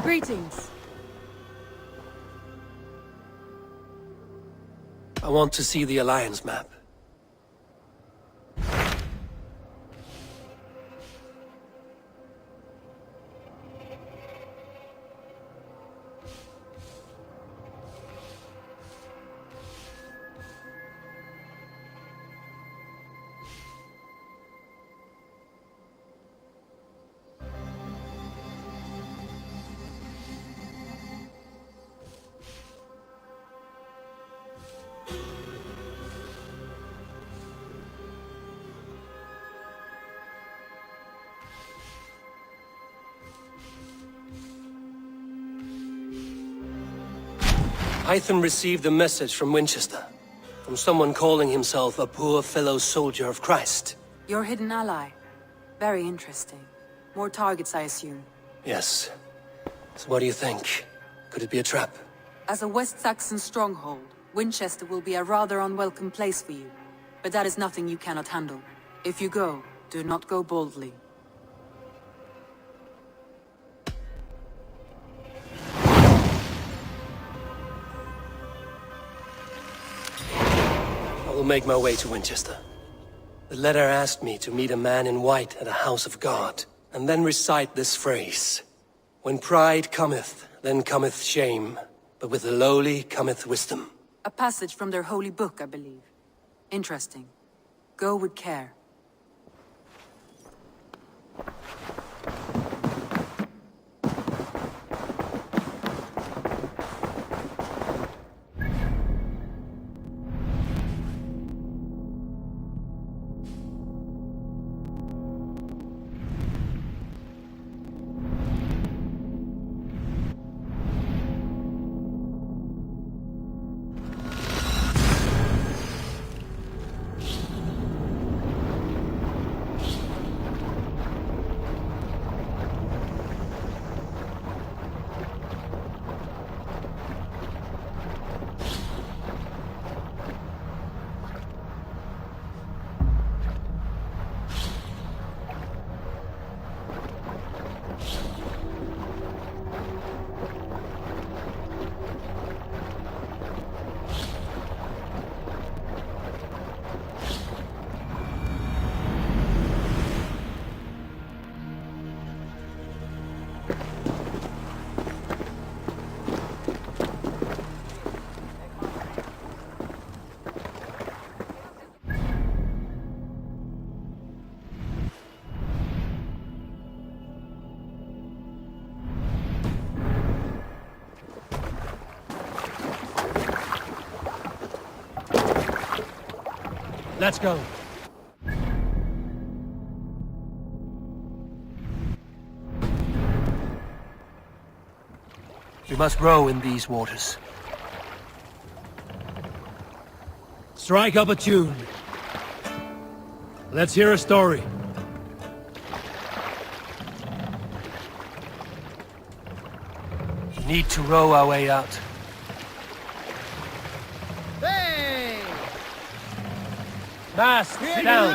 Greetings. I want to see the Alliance map. Hytham received a message from Winchester, from someone calling himself a poor fellow soldier of Christ. Your hidden ally. Very interesting. More targets, I assume. Yes. So what do you think? Could it be a trap? As a West Saxon stronghold, Winchester will be a rather unwelcome place for you. But that is nothing you cannot handle. If you go, do not go boldly. I will make my way to Winchester. The letter asked me to meet a man in white at a house of God, and then recite this phrase. When pride cometh, then cometh shame, but with the lowly cometh wisdom. A passage from their holy book, I believe. Interesting. Go with care. Let's go. We must row in these waters. Strike up a tune. Let's hear a story. We need to row our way out. Mast down.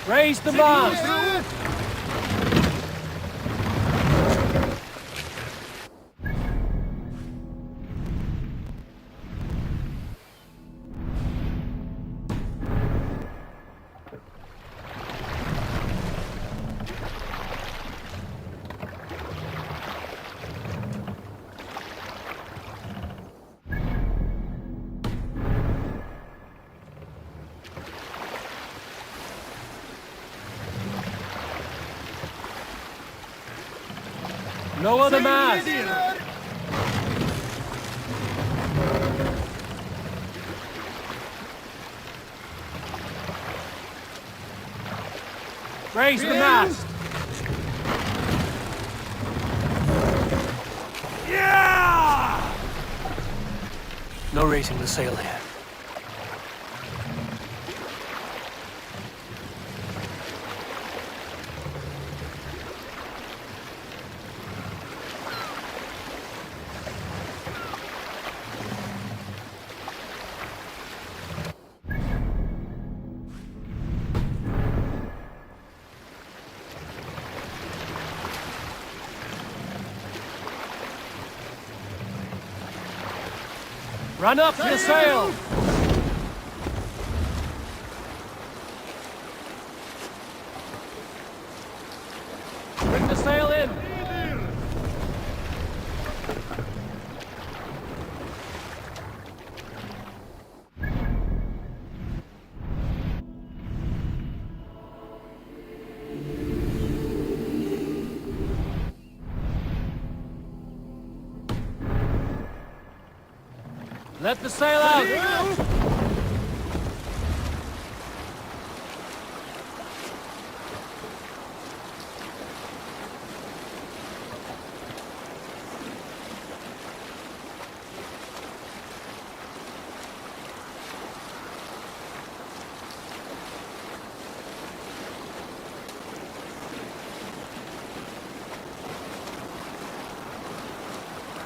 Raise the mast. Lower the mast! Raise the mast! Yeah! No raising the sail here. Run up your sail! Bring the sail in! Let the sail out!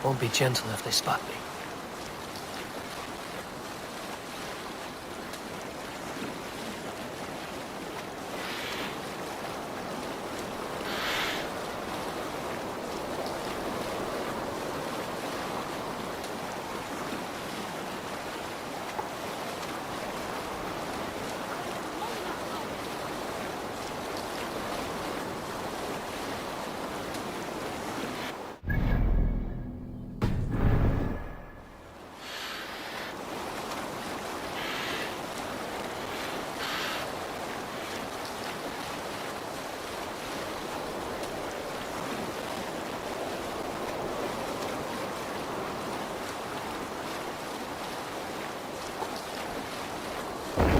Won't be gentle if they spot me.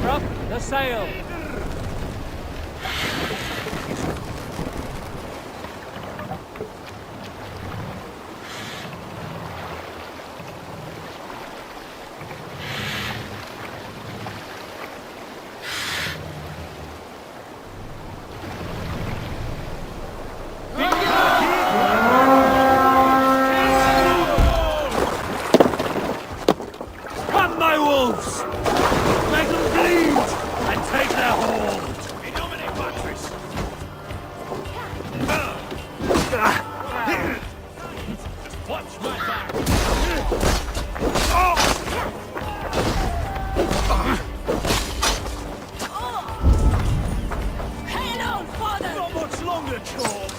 Drop the sail! Come, my wolves! Make them bleed! And take their hold! Innomine Patris! Watch my back! Hang on, father! Not much longer, Claw!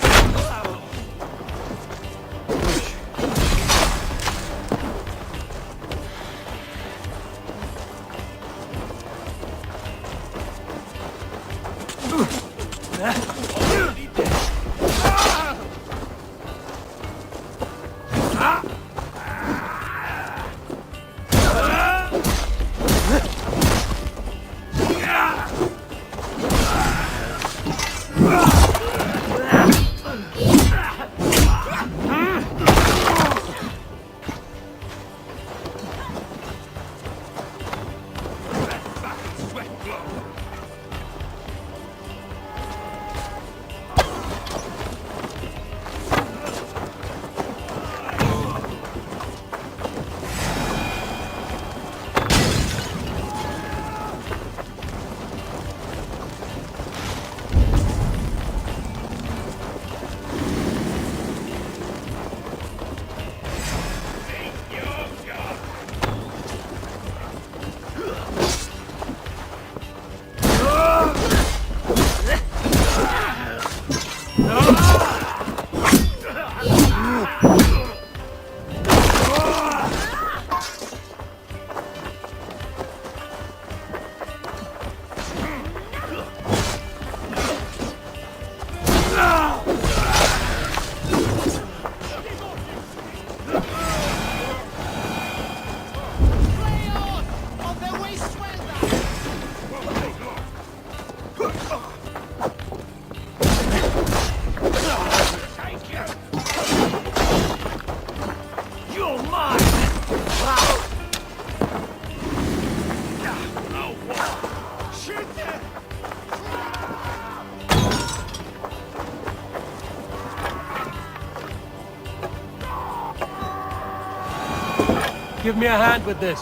Give me a hand with this.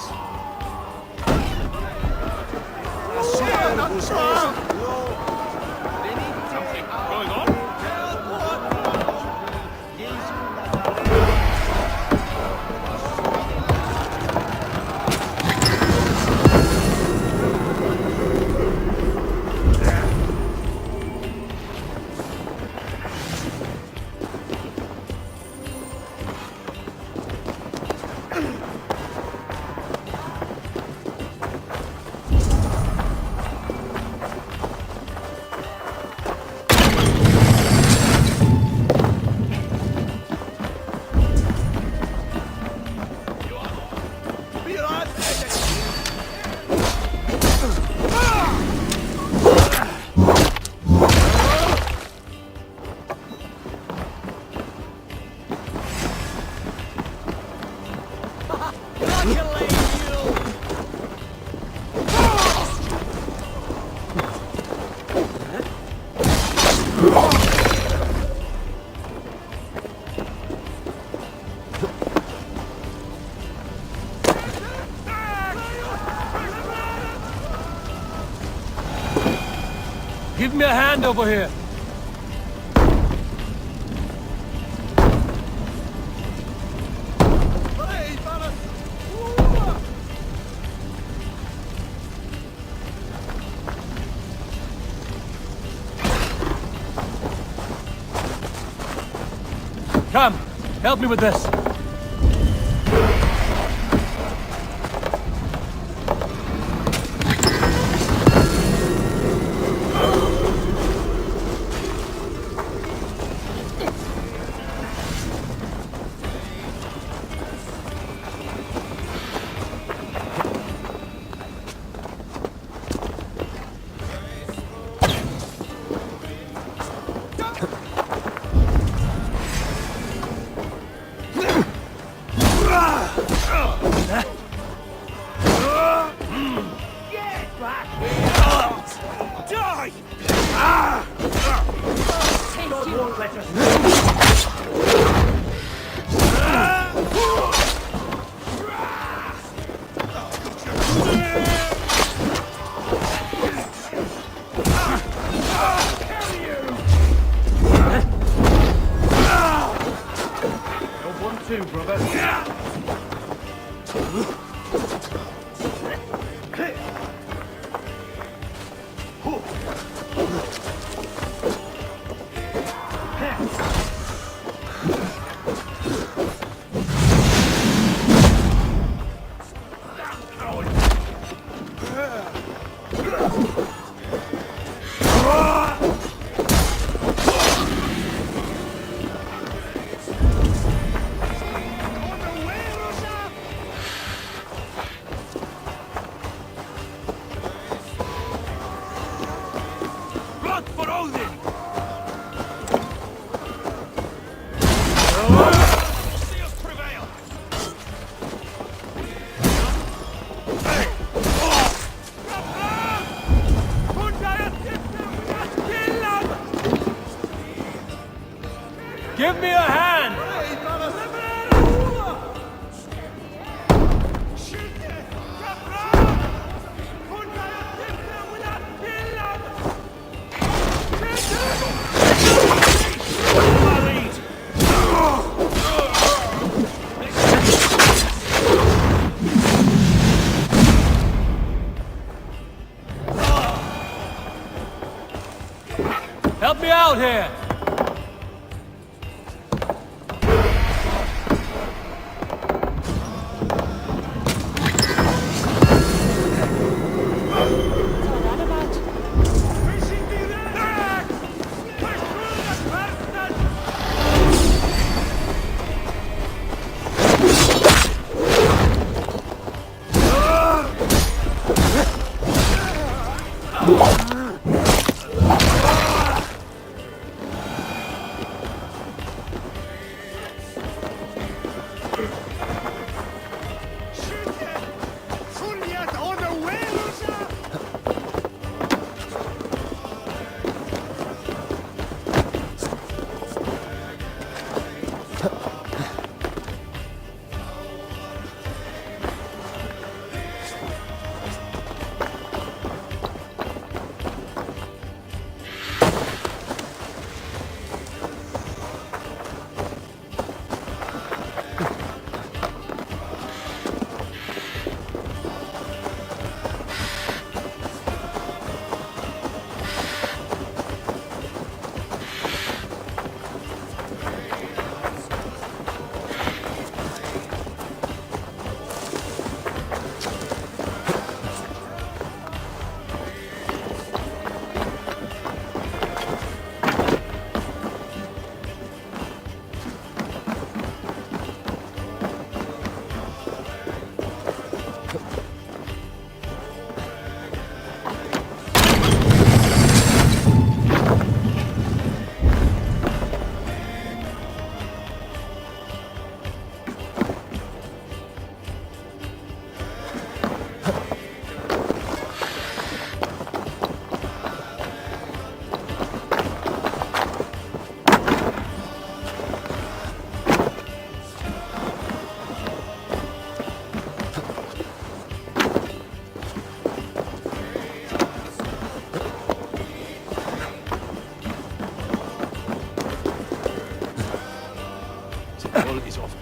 Something going on? Give me a hand over here. Come, help me with this. Give me a hand! Help me out here! All is off.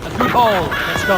A good haul. Let's go.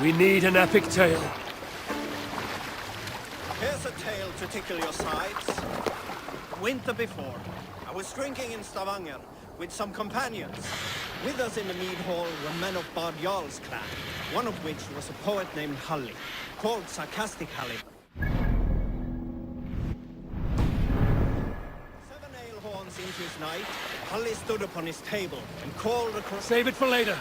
We need an epic tale. Here's a tale to tickle your sides. Winter before, I was drinking in Stavanger with some companions. With us in the mead hall were men of Bard Jarl's clan, one of which was a poet named Halli, called Sarcastic Halli. 7 ale horns into his night, Halli stood upon his table and called across... Save it for later.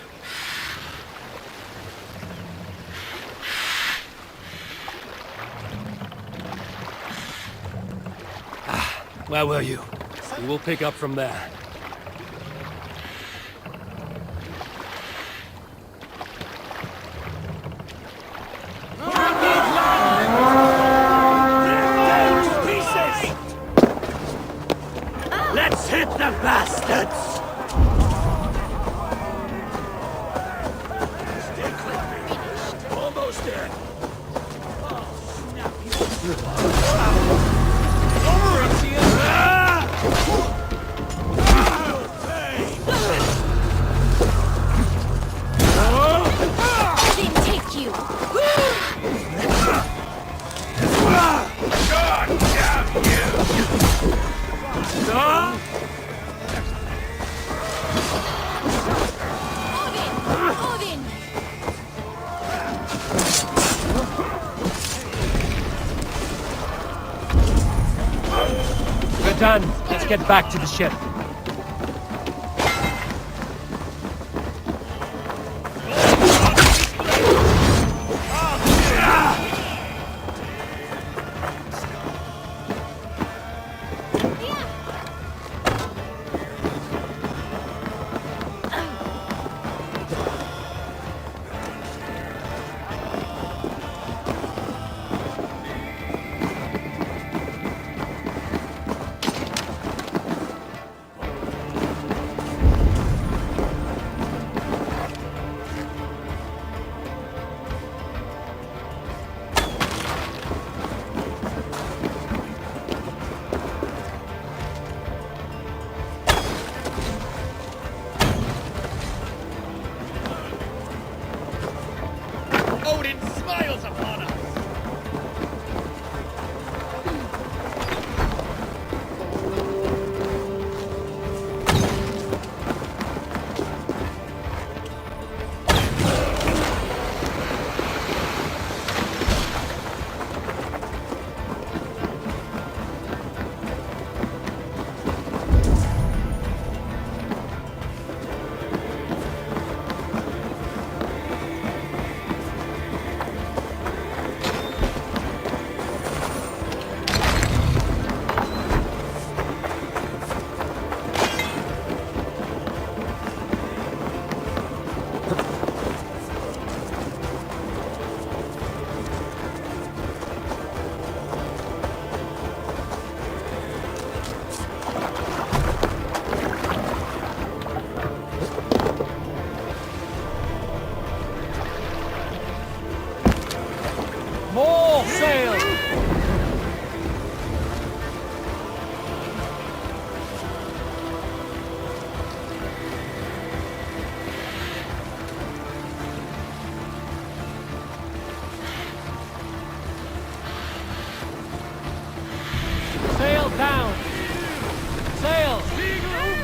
Where were you? We will pick up from there. Let's hit the bastards! Stick with me. Almost dead. We're done. Let's get back to the ship. Yeah.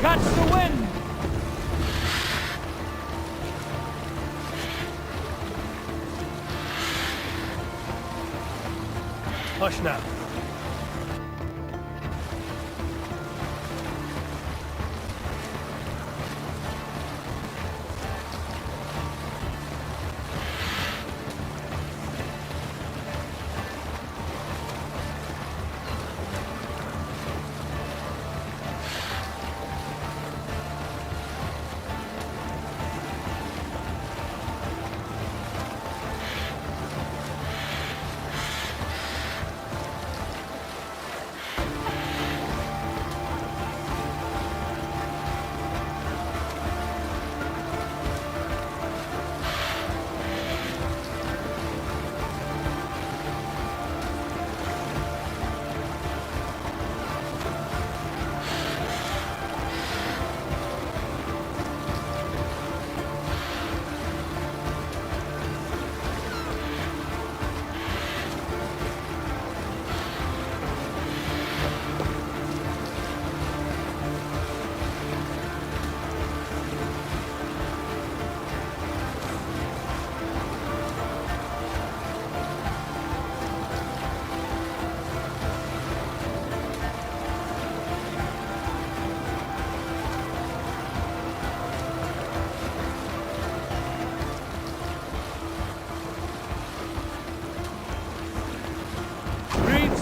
Catch the wind! Hush now.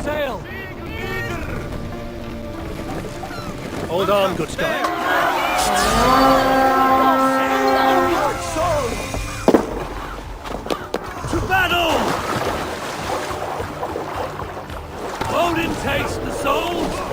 Sail! Hold on, good Scot. To battle! Odin takes the souls!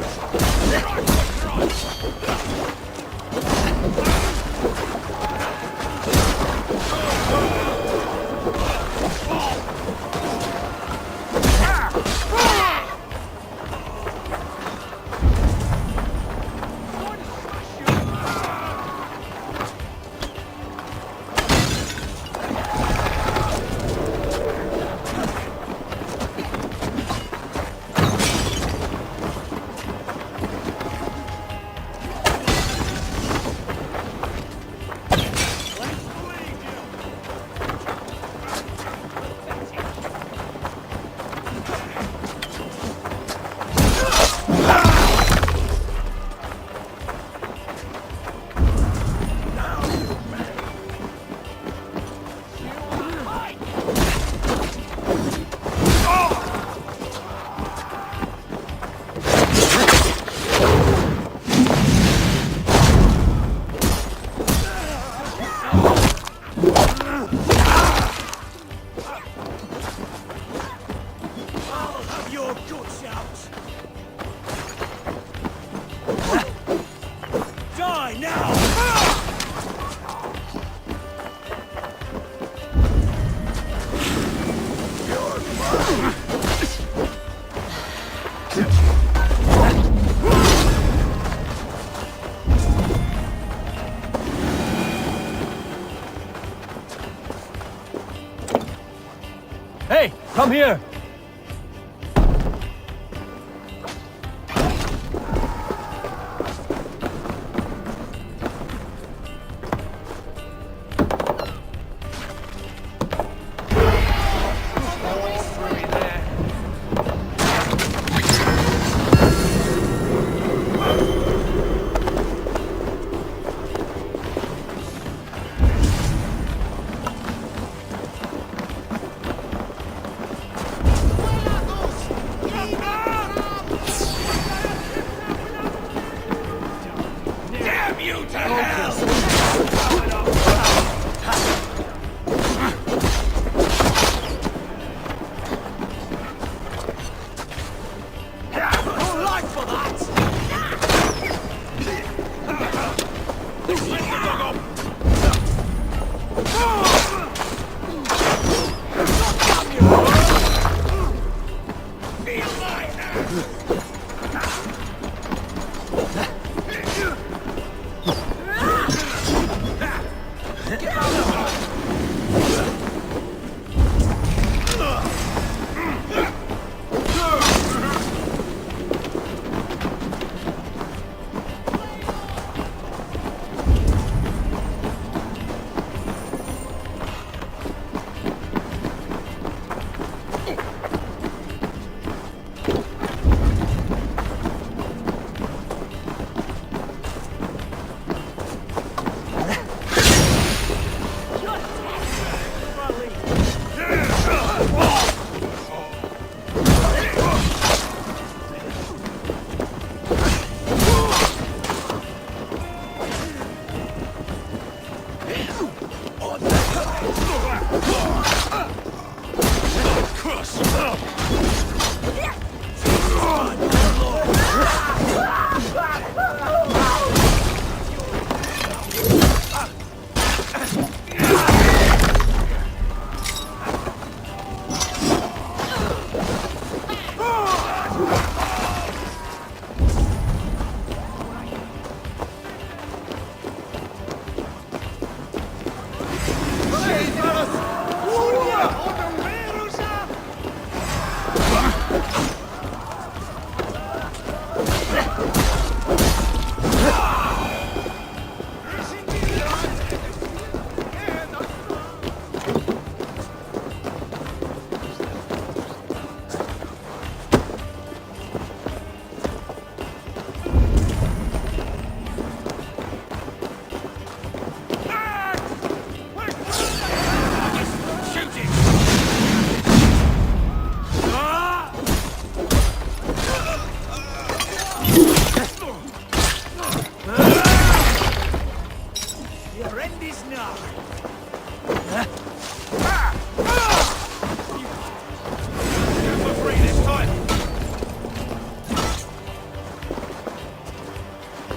Hey, come here!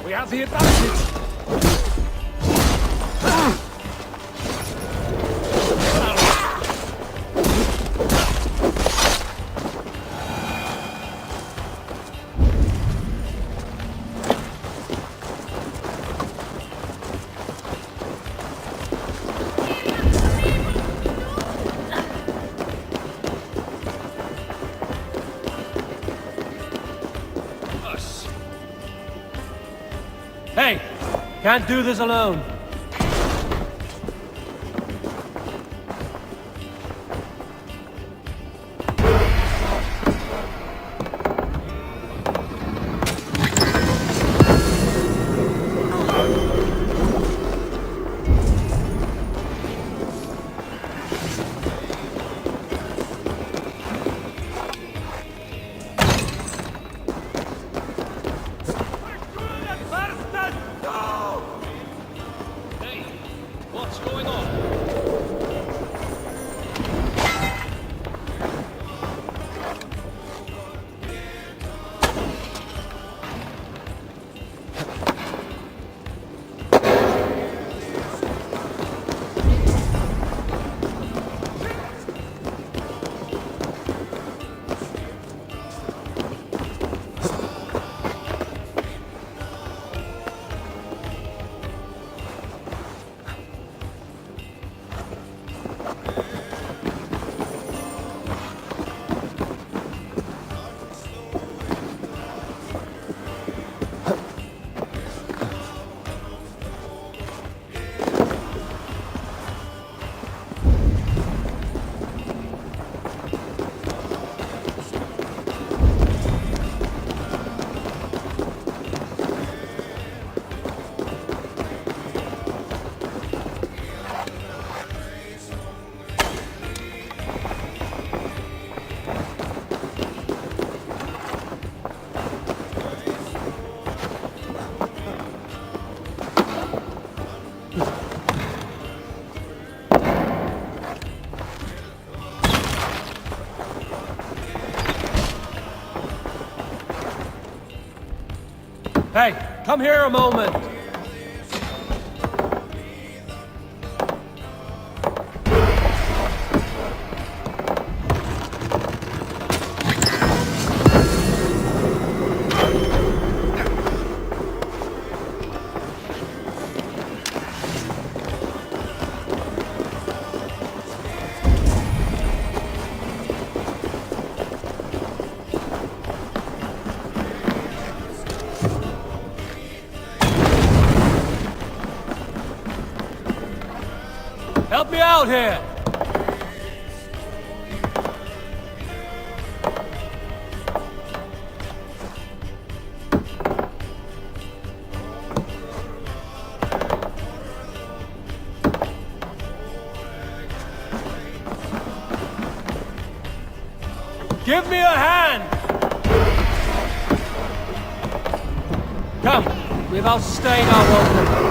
We have the advantage. Hey, can't do this alone. Hey, what's going on? Hey, come here a moment. Help me out here! Give me a hand! Come, we've outstayed our welcome.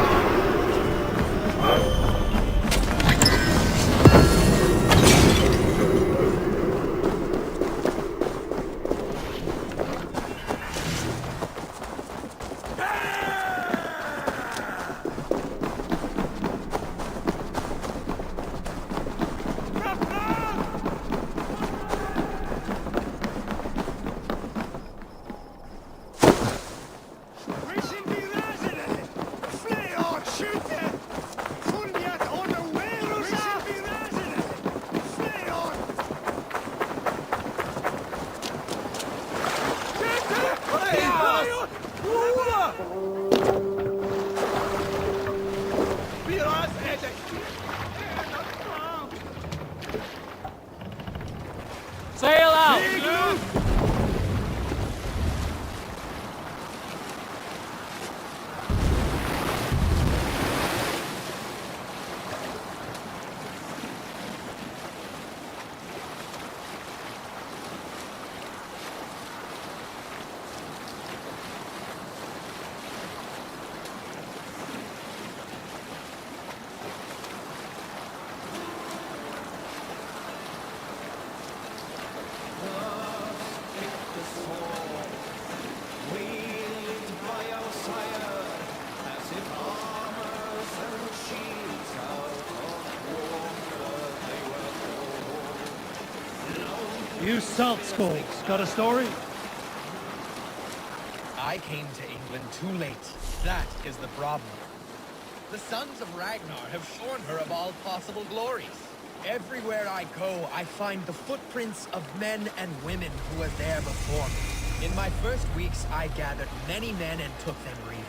You salt skulls, got a story? I came to England too late. That is the problem. The sons of Ragnar have shorn her of all possible glories. Everywhere I go, I find the footprints of men and women who were there before me. In my first weeks, I gathered many men and took them grieving.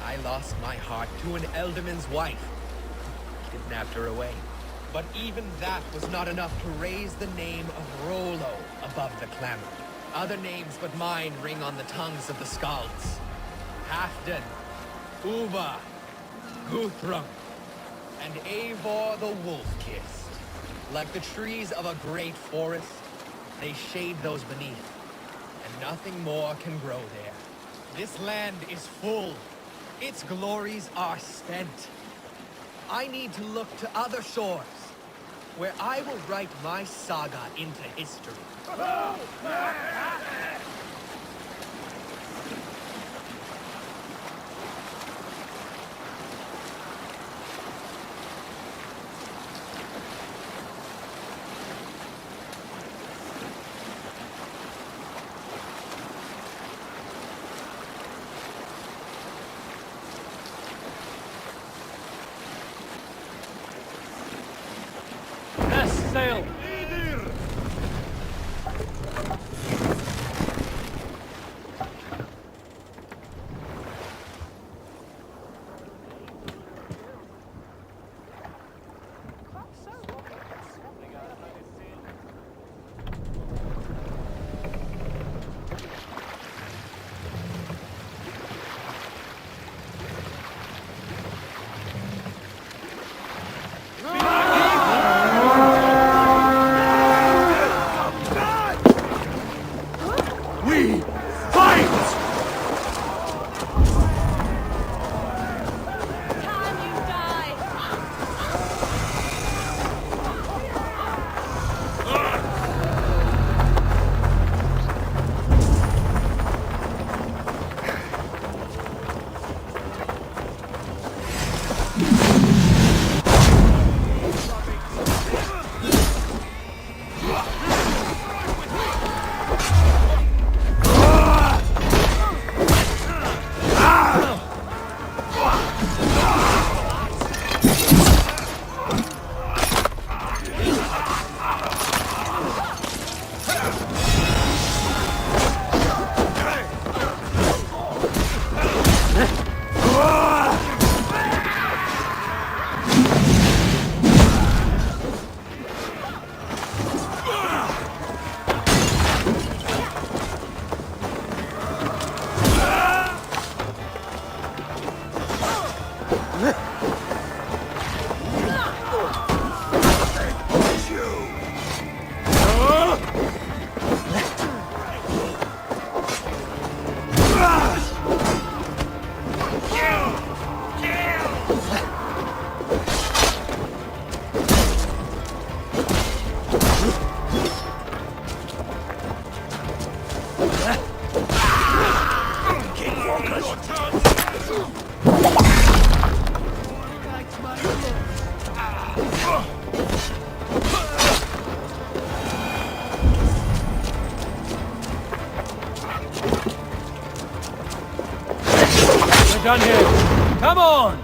I lost my heart to an ealdorman's wife. Kidnapped her away. But even that was not enough to raise the name of Rollo above the clamor. Other names but mine ring on the tongues of the Skalds. Halfdan, Uva, Guthrum, and Eivor the Wolf-Kissed. Like the trees of a great forest, they shade those beneath, and nothing more can grow there. This land is full. Its glories are spent. I need to look to other shores, where I will write my saga into history. Yes, sail! We fight! Can you die? We're done here. Come on!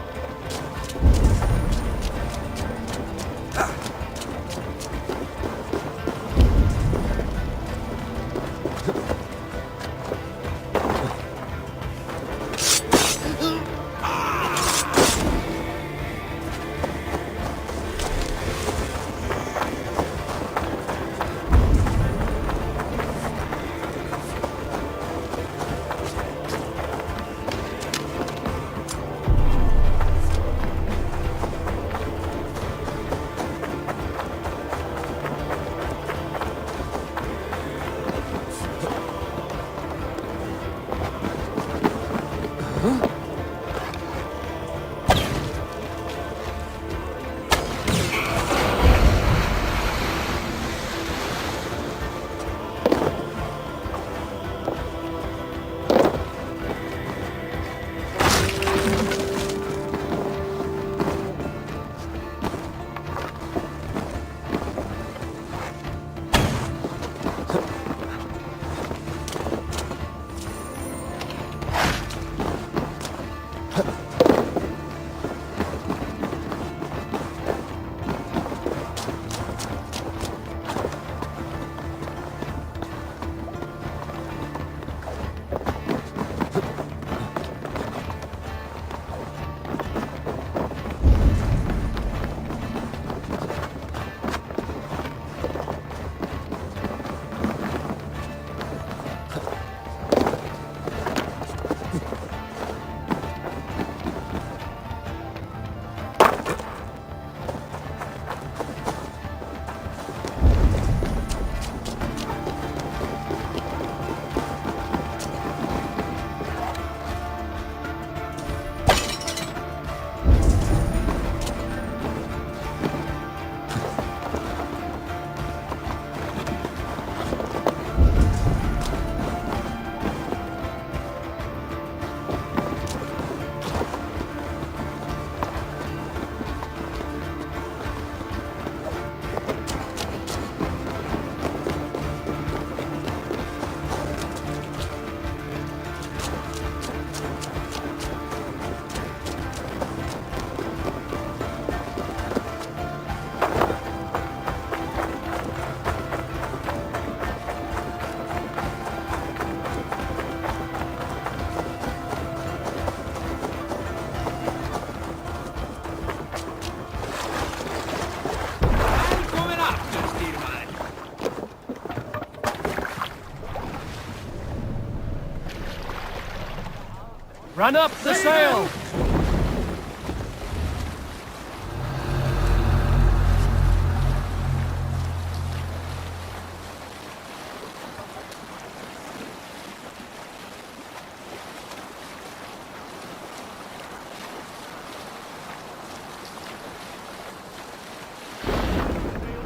Run up the sail!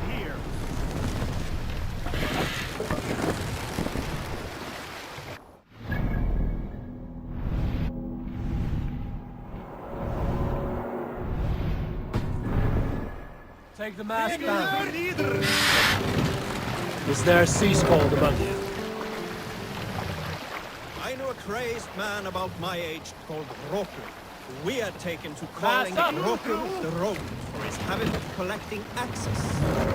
Here. Take the mast down. Is there a sea scald among you? I know a crazed man about my age called Roku, who we had taken to calling Roku the Road for his habit of collecting axes.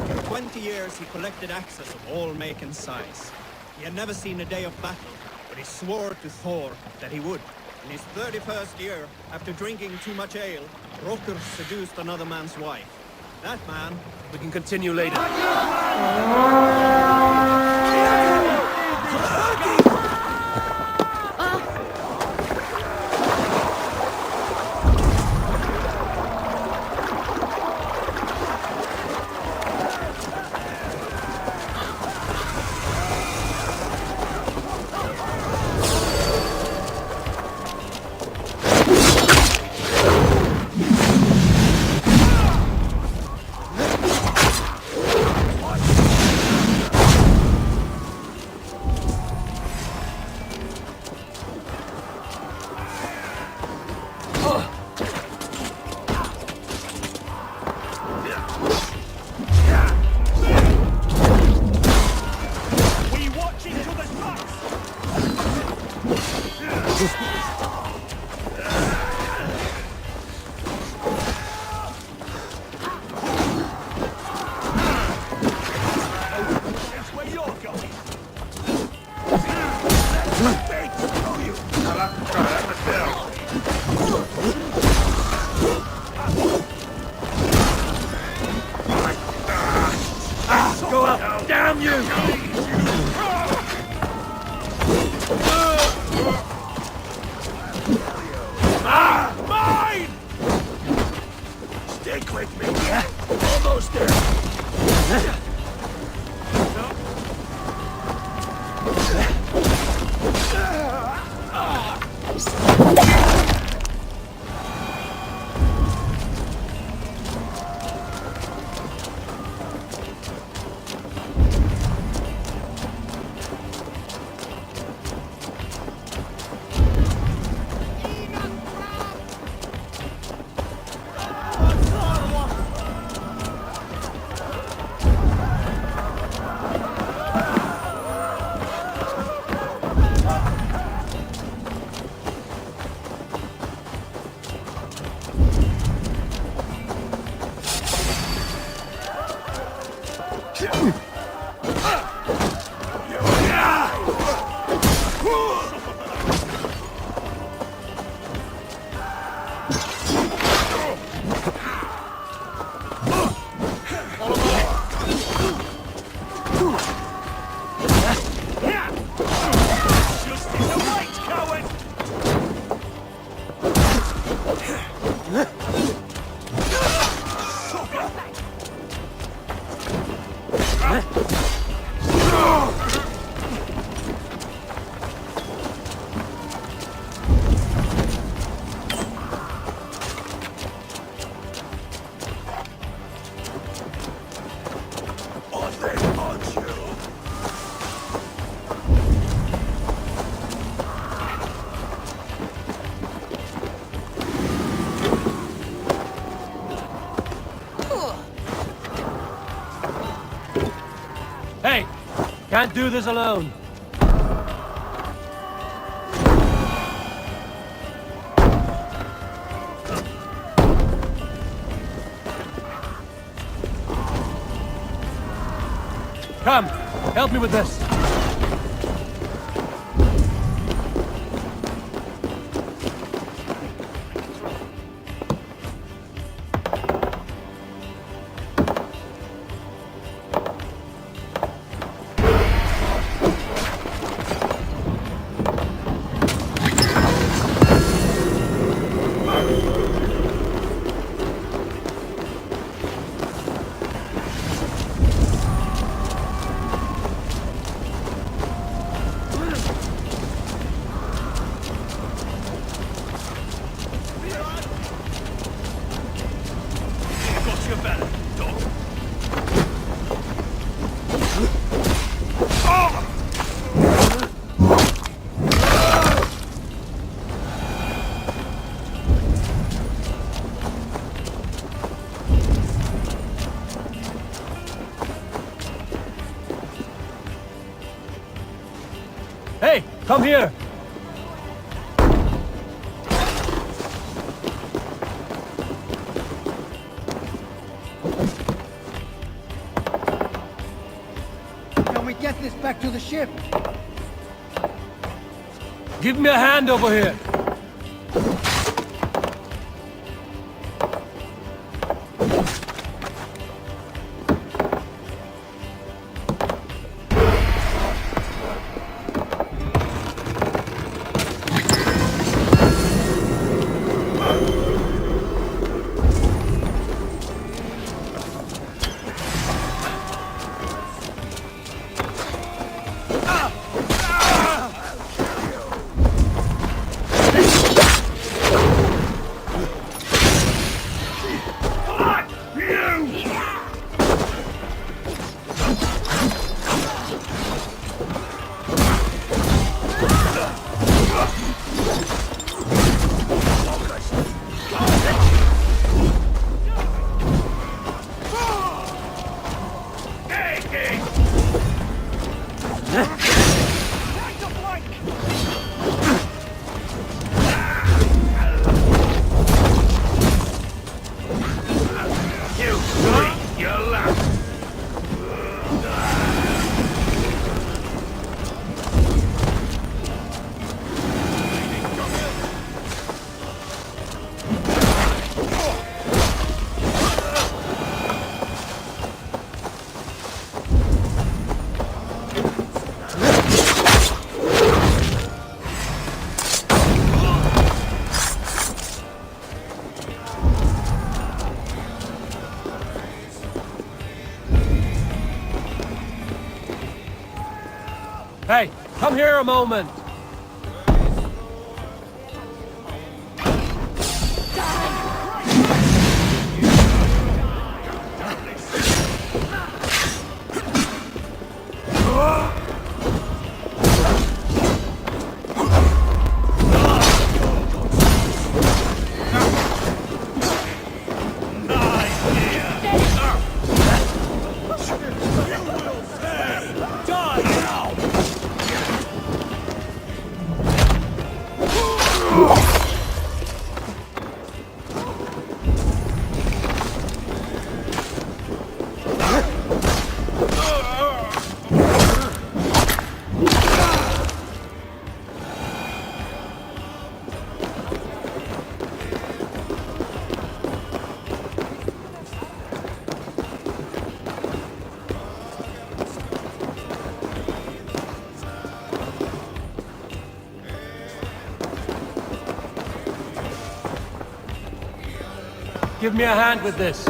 For 20 years he collected axes of all make and size. He had never seen a day of battle, but he swore to Thor that he would. In his 31st year, after drinking too much ale, Roku seduced another man's wife. That man... We can continue later. We watch each other's backs! That's where you're going. Go up! Damn you! Mine! Stick with me. Almost there. Hey! Can't do this alone. Come, help me with this. come here! Can we get this back to the ship? Give me a hand over here! Hey, come here a moment! Give me a hand with this.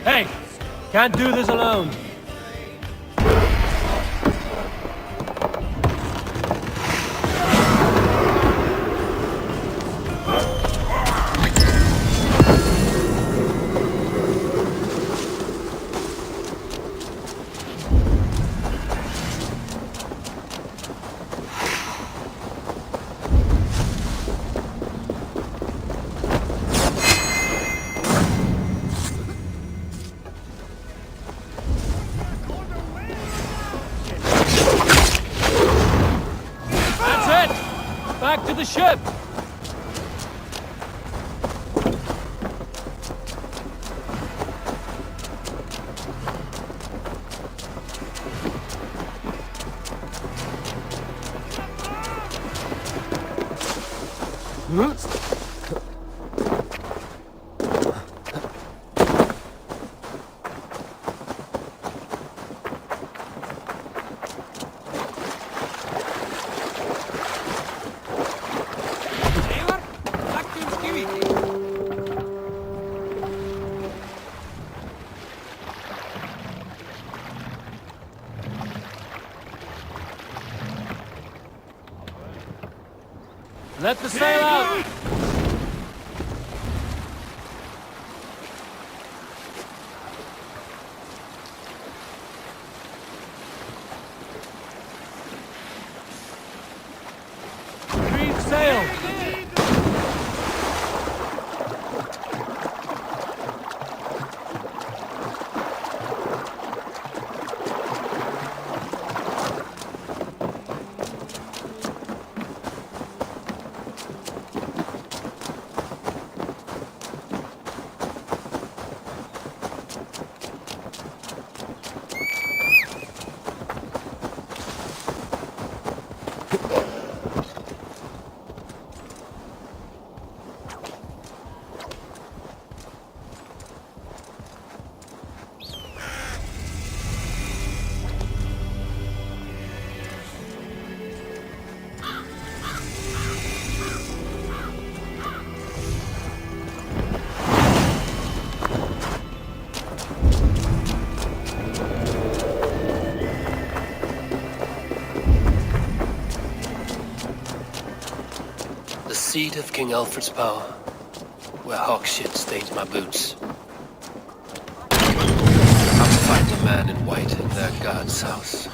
Hey! Can't do this alone! Back to the ship! Let the sail out! Reef sail! The seat of King Alfred's power, where hawk shit stains my boots. I'll find the man in white in their god's house.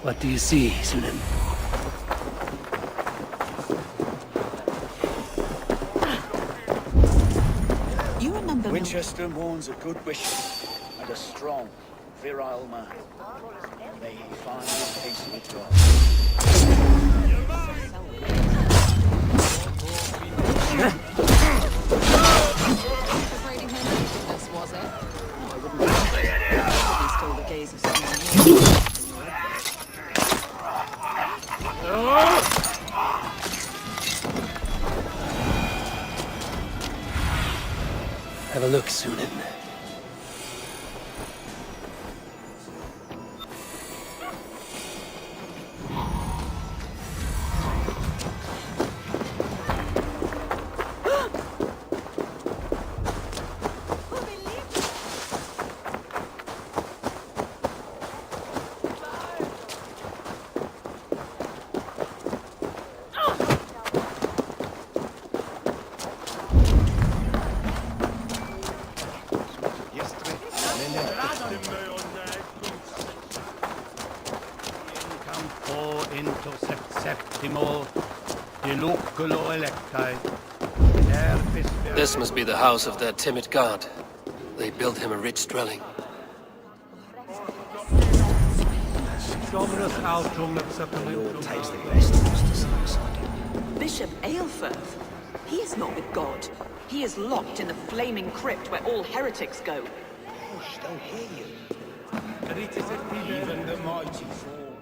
What do you see, Sunan? You remember me? Winchester mourns a good bishop and a strong, virile man. May he find his peace with God. Separating him this was it? No, I wouldn't be still the gaze of someone. Have a look, Sunan. This must be the house of their timid god. They built him a rich dwelling. Always takes the best of us to some side. Bishop Aelfirth? He is not with God. He is locked in the flaming crypt where all heretics go. Hush, they'll hear you. Even the mighty fall.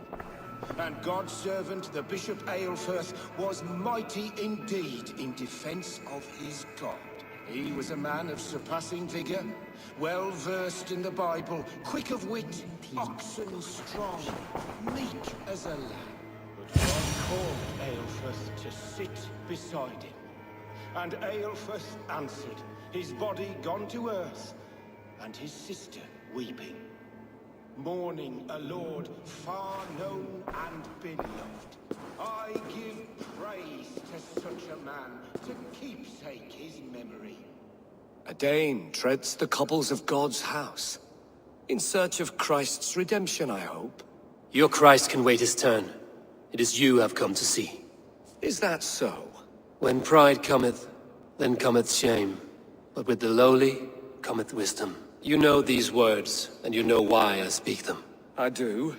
And God's servant, the Bishop Aelfirth, was mighty indeed in defense of his God. He was a man of surpassing vigor, well versed in the Bible, quick of wit, oxen strong, meek as a lamb. But God called Aelfirth to sit beside him. And Aelfirth answered, his body gone to earth, and his sister weeping. Mourning a lord far known and beloved. I give praise to such a man, to keepsake his memory. A Dane treads the cobbles of God's house. In search of Christ's redemption, I hope. Your Christ can wait his turn. It is you I've come to see. Is that so? When pride cometh, then cometh shame. But with the lowly cometh wisdom. You know these words, and you know why I speak them. I do,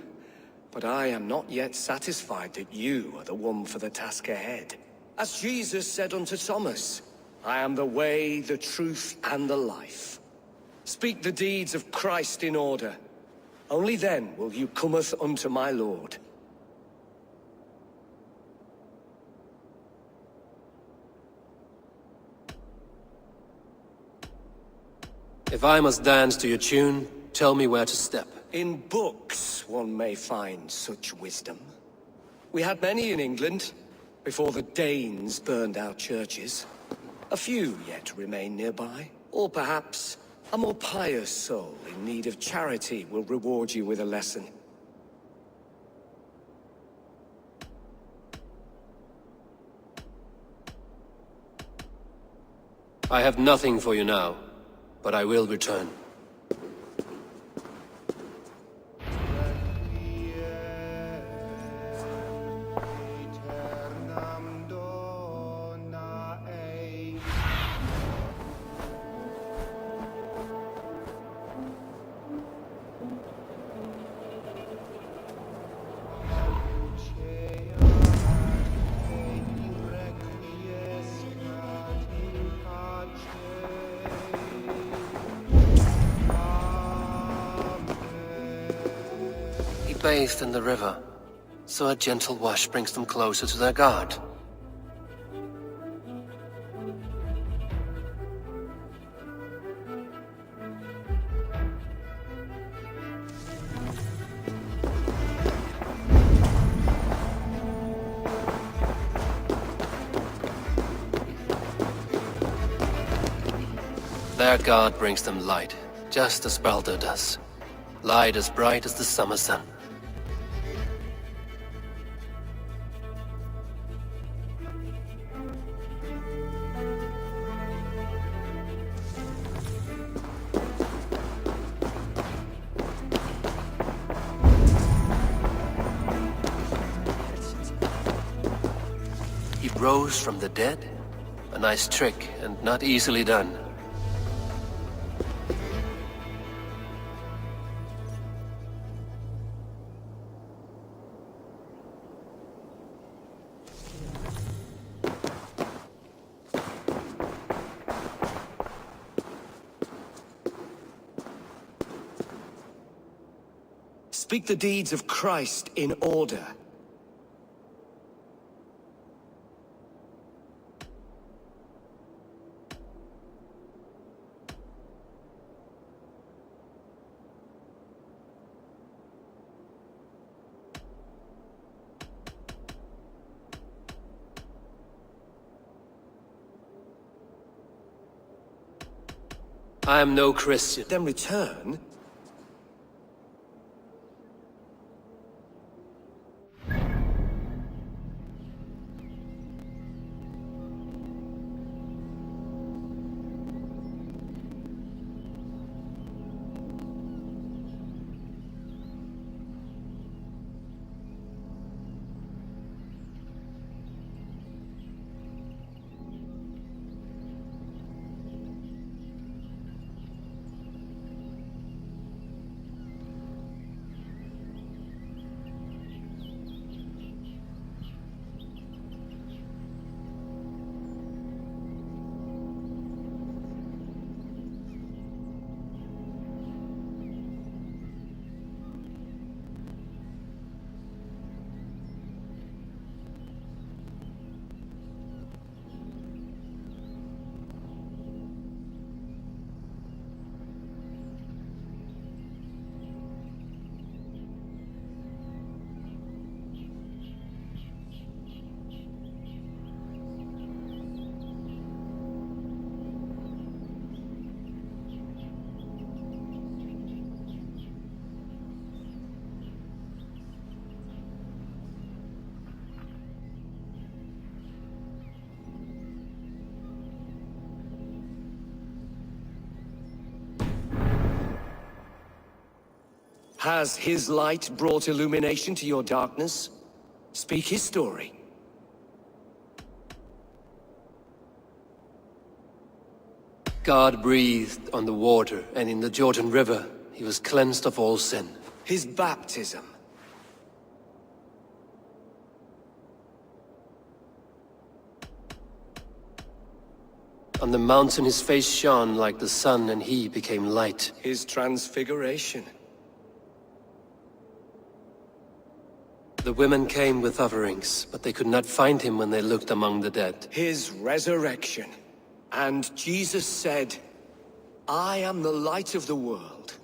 but I am not yet satisfied that you are the one for the task ahead. As Jesus said unto Thomas, I am the way, the truth, and the life. Speak the deeds of Christ in order. Only then will you cometh unto my Lord. If I must dance to your tune, tell me where to step. In books one may find such wisdom. We had many in England, before the Danes burned our churches. A few yet remain nearby. Or perhaps a more pious soul in need of charity will reward you with a lesson. I have nothing for you now. But I will return. Bathed in the river, so a gentle wash brings them closer to their God. Their God brings them light, just as Baldur does. Light as bright as the summer sun. He rose from the dead? A nice trick, and not easily done. Speak the deeds of Christ in order. I am no Christian. Then return? Has his light brought illumination to your darkness? Speak his story. God breathed on the water, and in the Jordan River, he was cleansed of all sin. His baptism. On the mountain his face shone like the sun, and he became light. His transfiguration. The women came with offerings, but they could not find him when they looked among the dead. His resurrection. And Jesus said, I am the light of the world.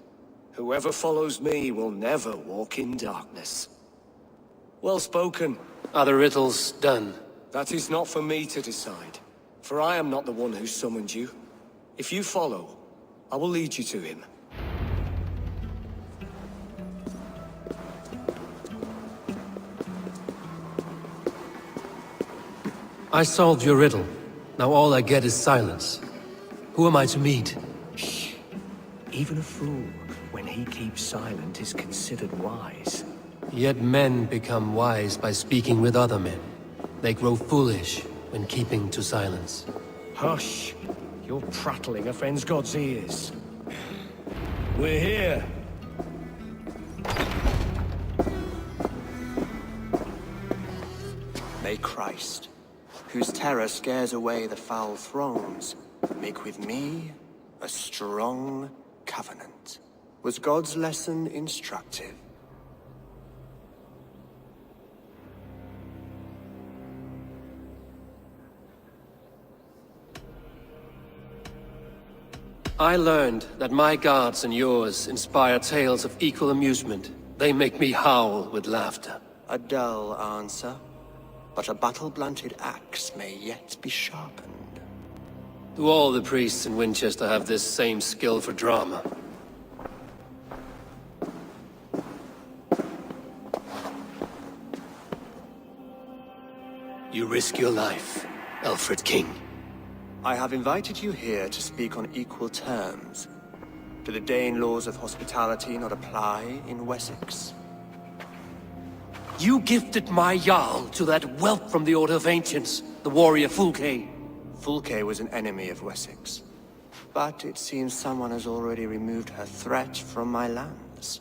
Whoever follows me will never walk in darkness. Well spoken. Are the riddles done? That is not for me to decide, for I am not the one who summoned you. If you follow, I will lead you to him. I solved your riddle. Now all I get is silence. Who am I to meet? Shh. Even a fool, when he keeps silent, is considered wise. Yet men become wise by speaking with other men. They grow foolish when keeping to silence. Hush! Your prattling offends God's ears. We're here. May Christ, whose terror scares away the foul thrones, make with me a strong covenant. Was God's lesson instructive? I learned that my gods and yours inspire tales of equal amusement. They make me howl with laughter. A dull answer, but a battle-blunted axe may yet be sharpened. Do all the priests in Winchester have this same skill for drama? You risk your life, Alfred King. I have invited you here to speak on equal terms. Do the Dane laws of hospitality not apply in Wessex? You gifted my Jarl to that whelp from the Order of Ancients, the warrior Fulke. Fulke was an enemy of Wessex. But it seems someone has already removed her threat from my lands.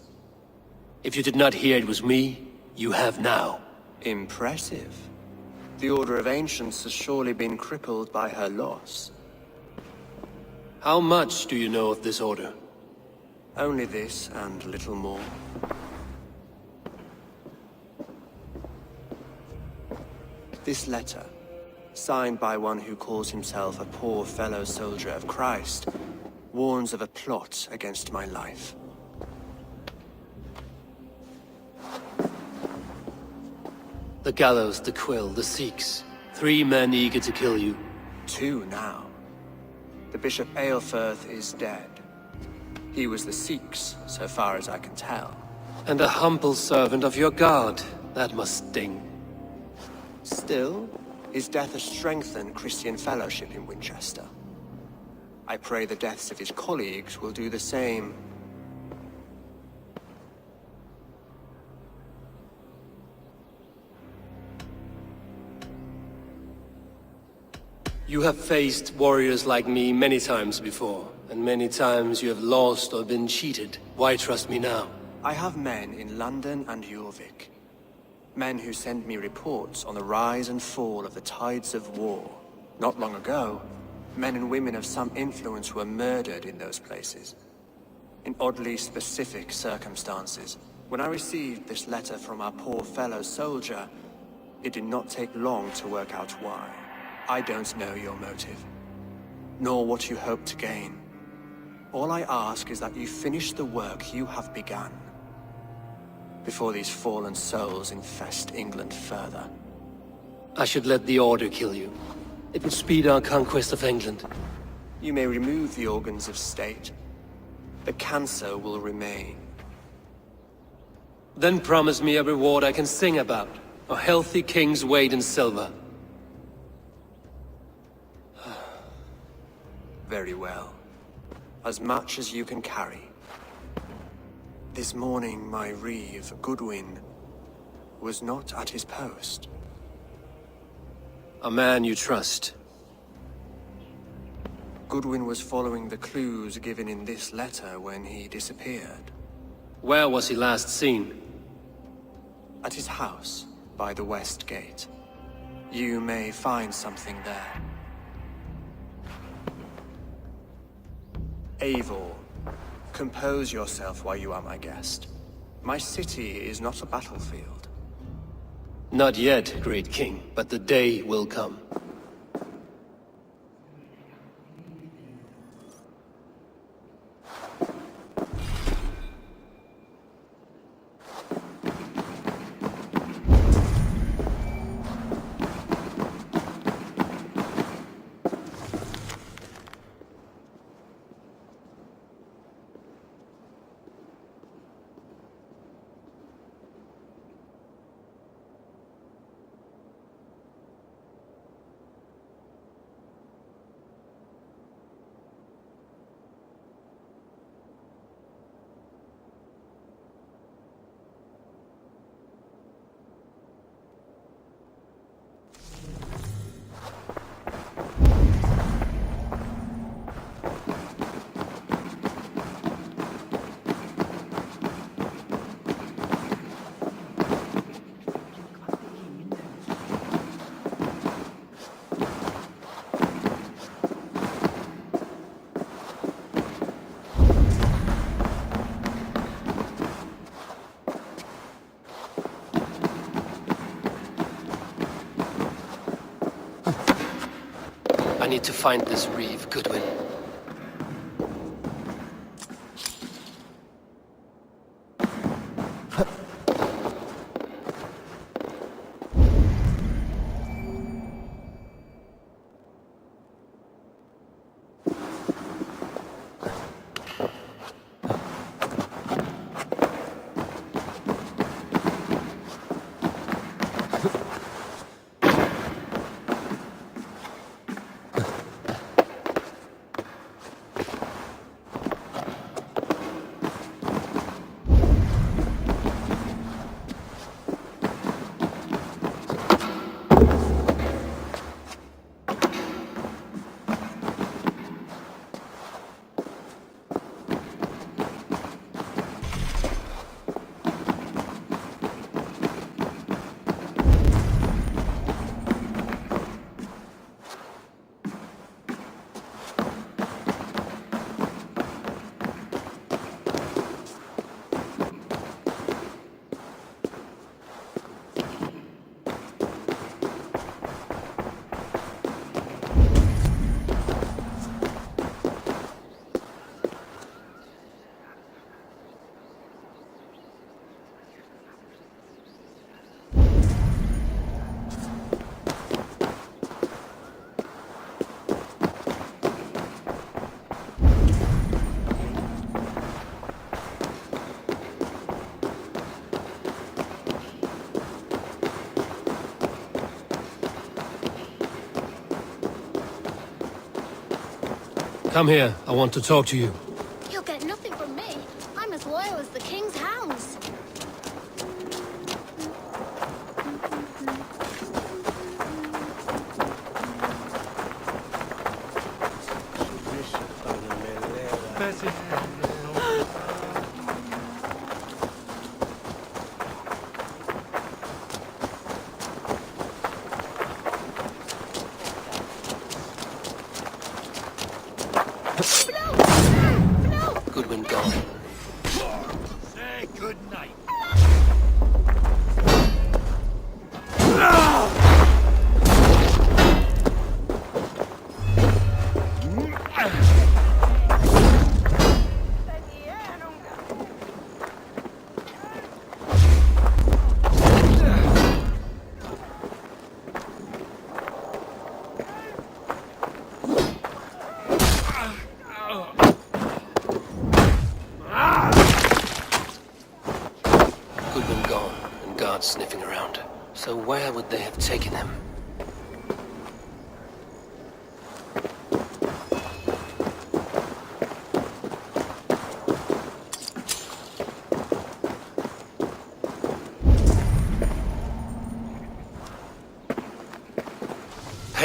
If you did not hear it was me, you have now. Impressive. The Order of Ancients has surely been crippled by her loss. How much do you know of this order? Only this and little more. This letter, signed by one who calls himself a poor fellow soldier of Christ, warns of a plot against my life. The gallows, the quill, the Sikhs. 3 men eager to kill you. 2 now. The Bishop Aelfirth is dead. He was the Sikhs, so far as I can tell. And a humble servant of your god. That must sting. Still, his death has strengthened Christian fellowship in Winchester. I pray the deaths of his colleagues will do the same. You have faced warriors like me many times before, and many times you have lost or been cheated. Why trust me now? I have men in London and Jorvik. Men who send me reports on the rise and fall of the tides of war. Not long ago, men and women of some influence were murdered in those places. In oddly specific circumstances. When I received this letter from our poor fellow soldier, it did not take long to work out why. I don't know your motive, nor what you hope to gain. All I ask is that you finish the work you have begun, before these fallen souls infest England further. I should let the Order kill you. It would speed our conquest of England. You may remove the organs of state. The cancer will remain. Then promise me a reward I can sing about. A healthy king's weight in silver. Very well. As much as you can carry. This morning, my reeve, Goodwin, was not at his post. A man you trust? Goodwin was following the clues given in this letter when he disappeared. Where was he last seen? At his house, by the west gate. You may find something there. Eivor, compose yourself while you are my guest. My city is not a battlefield. Not yet, great king, but the day will come. I need to find this reeve, Goodwin. Come here, I want to talk to you. You'll get nothing from me. I'm as loyal as the king's hounds. Goodwin gone. Say good night. Goodwin gone, and guards sniffing around. So where would they have taken him?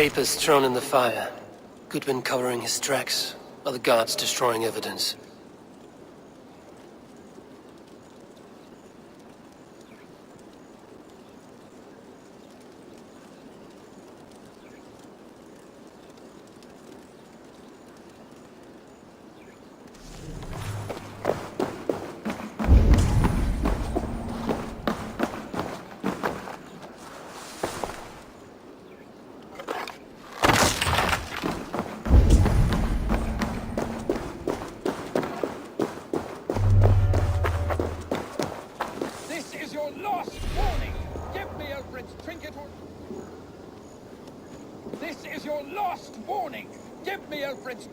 papers thrown in the fire. Goodwin covering his tracks, or the guards destroying evidence.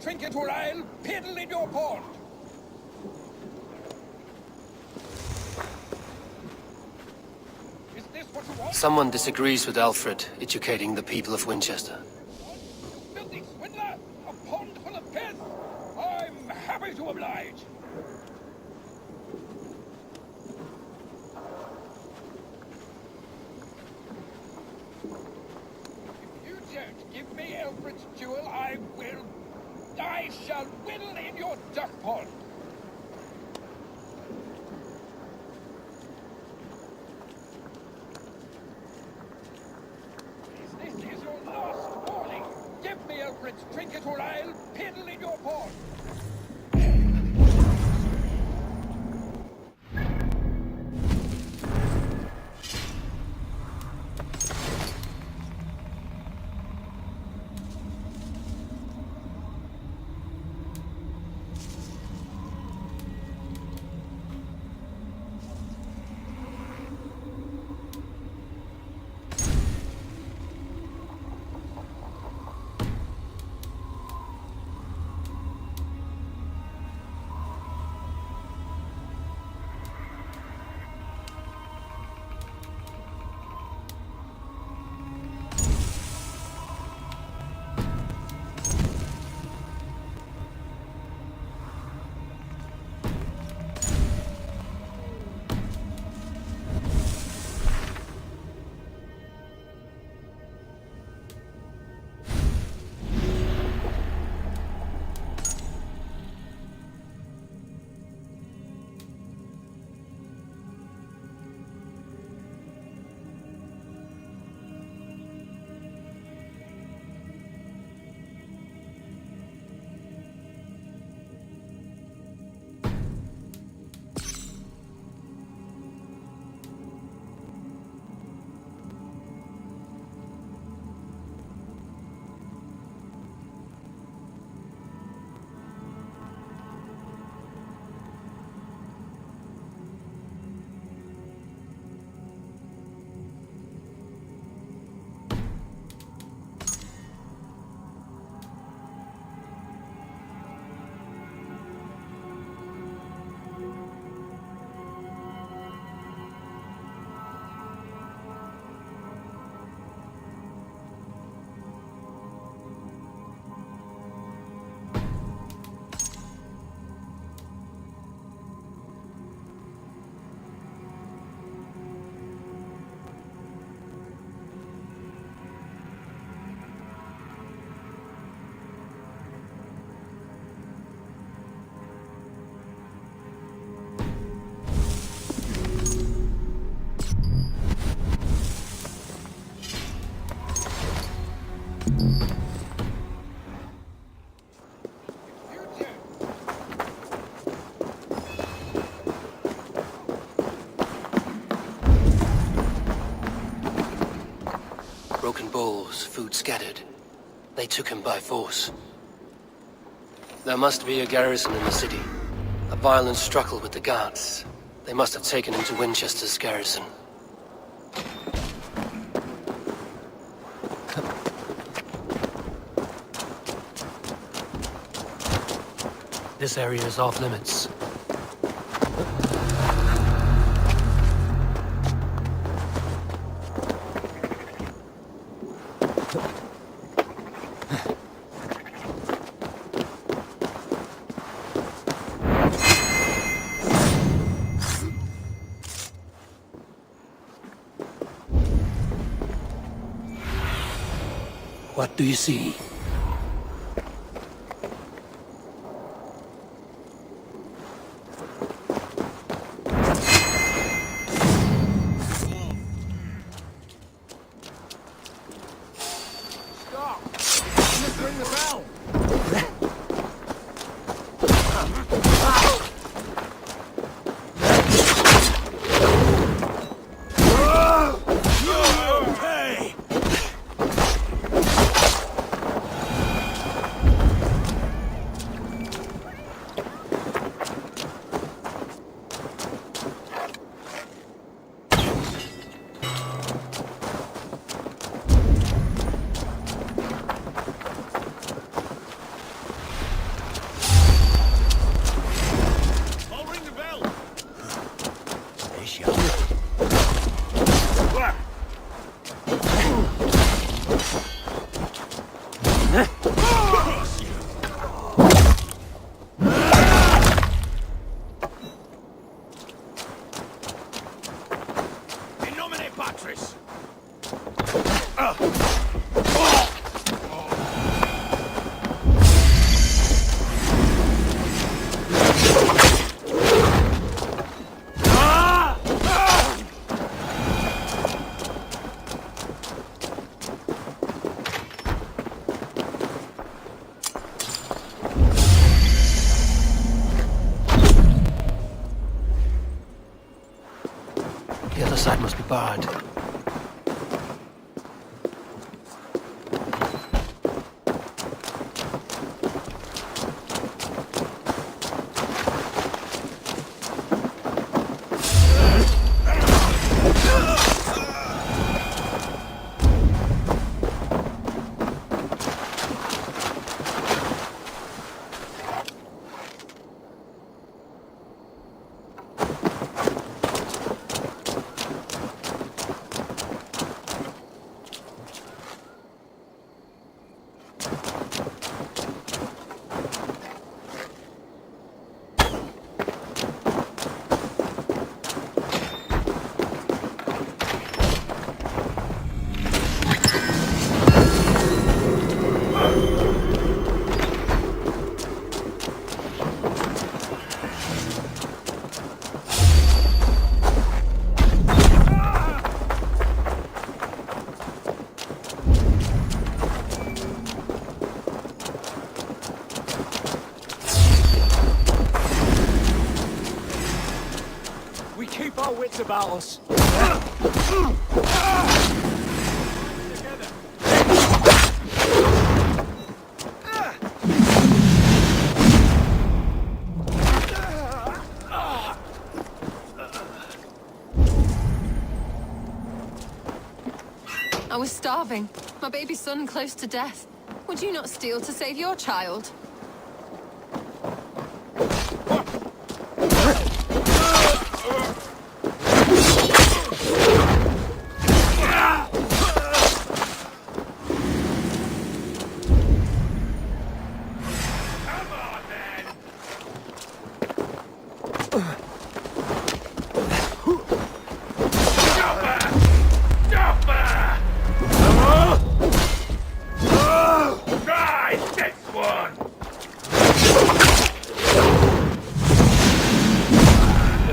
Trinket or I'll piddle in your port! Is this what you want? Someone disagrees with Alfred educating the people of Winchester. You filthy swindler! A pond full of piss! I'm happy to oblige! If you don't give me Alfred's jewel, I shall whittle in your duck pond! This is your last warning! Give me Alfred's trinket or I'll piddle in your pond! Broken bowls, food scattered. They took him by force. There must be a garrison in the city. A violent struggle with the guards. They must have taken him to Winchester's garrison. This area is off limits. What do you see? Stop! You must ring the bell! Hey! I'll ring the bell! Stay sharp. In nomine Patris! The other side must be barred. We keep our wits about us. I was starving. My baby son close to death. Would you not steal to save your child?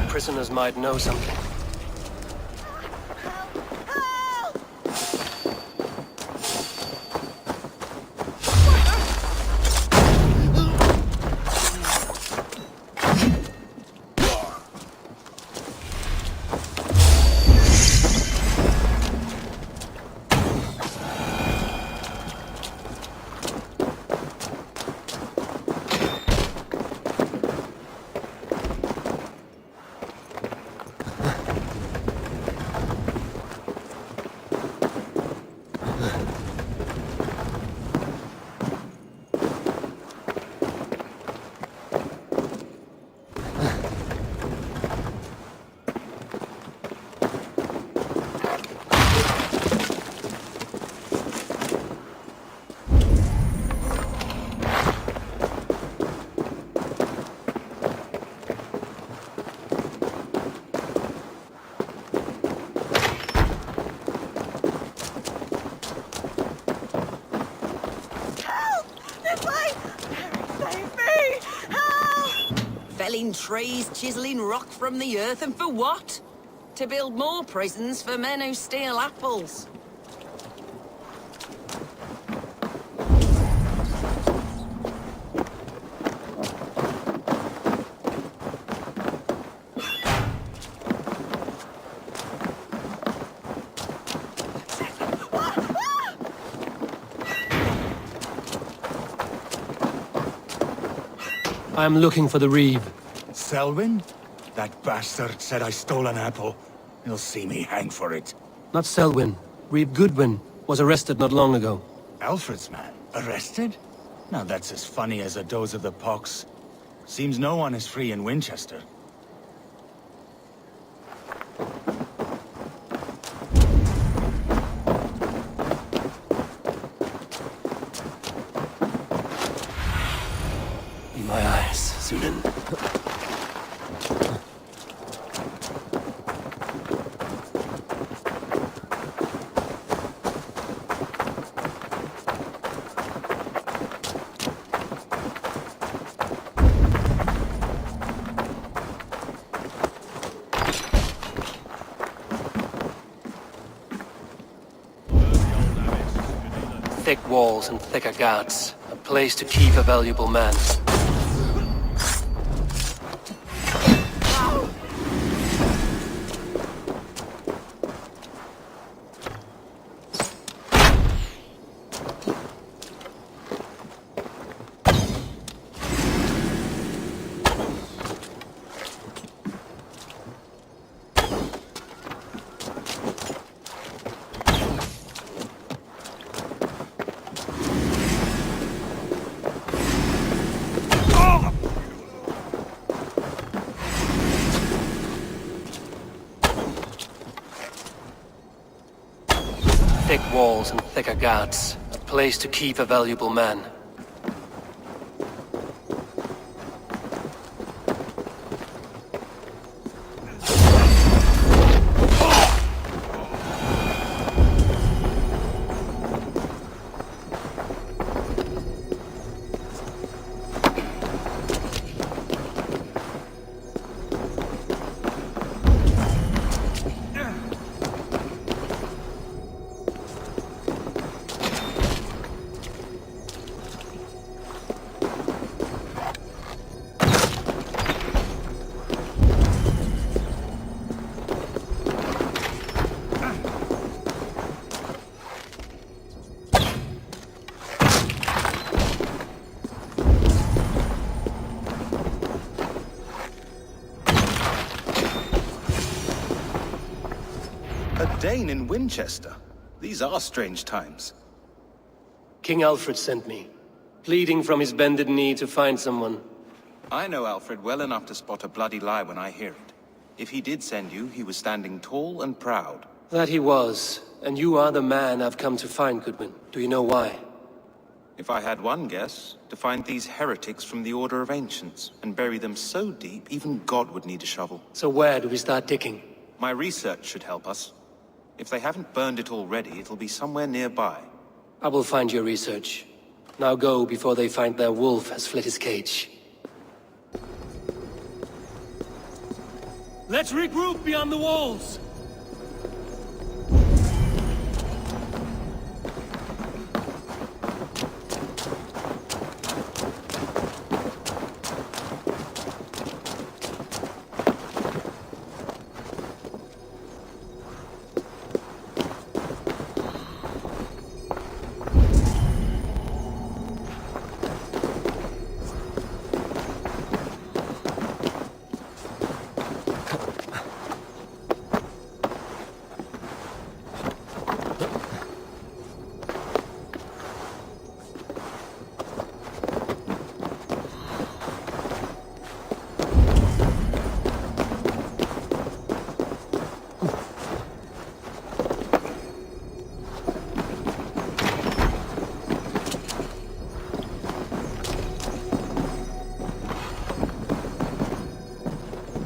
Prisoners might know something. felling trees, chiseling rock from the earth, and for what? To build more prisons for men who steal apples. I'm looking for the Reeve. Selwyn? That bastard said I stole an apple. He'll see me hang for it. Not Selwyn. Reeve Goodwin was arrested not long ago. Alfred's man? Arrested? Now that's as funny as a dose of the pox. Seems no one is free in Winchester. In my eyes, Sunan. Thick walls and thicker guards. A place to keep a valuable man. Thick walls and thicker guards. A place to keep a valuable man. A Dane in Winchester? These are strange times. King Alfred sent me, pleading from his bended knee to find someone. I know Alfred well enough to spot a bloody lie when I hear it. If he did send you, he was standing tall and proud. That he was, and you are the man I've come to find, Goodwin. Do you know why? If I had one guess, to find these heretics from the Order of Ancients, and bury them so deep, even God would need a shovel. So where do we start digging? My research should help us. If they haven't burned it already, it'll be somewhere nearby. I will find your research. Now go before they find their wolf has fled his cage. Let's regroup beyond the walls!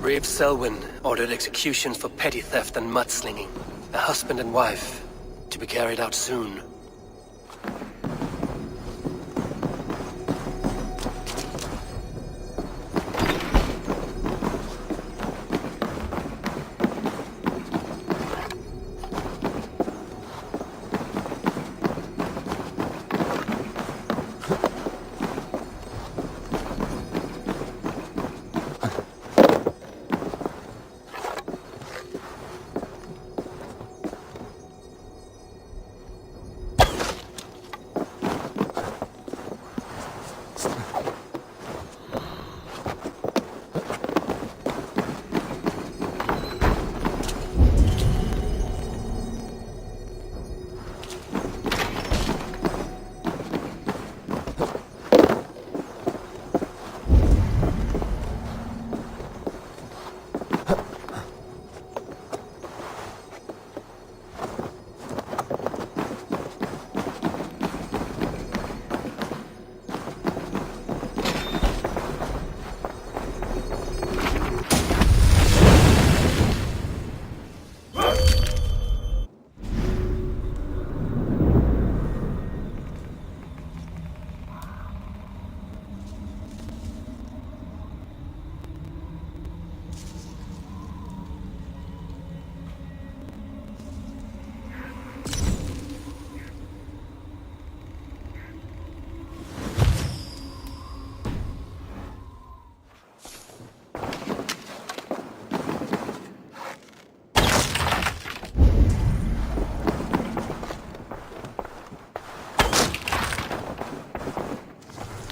Reeve Selwyn ordered executions for petty theft and mudslinging. A husband and wife, to be carried out soon.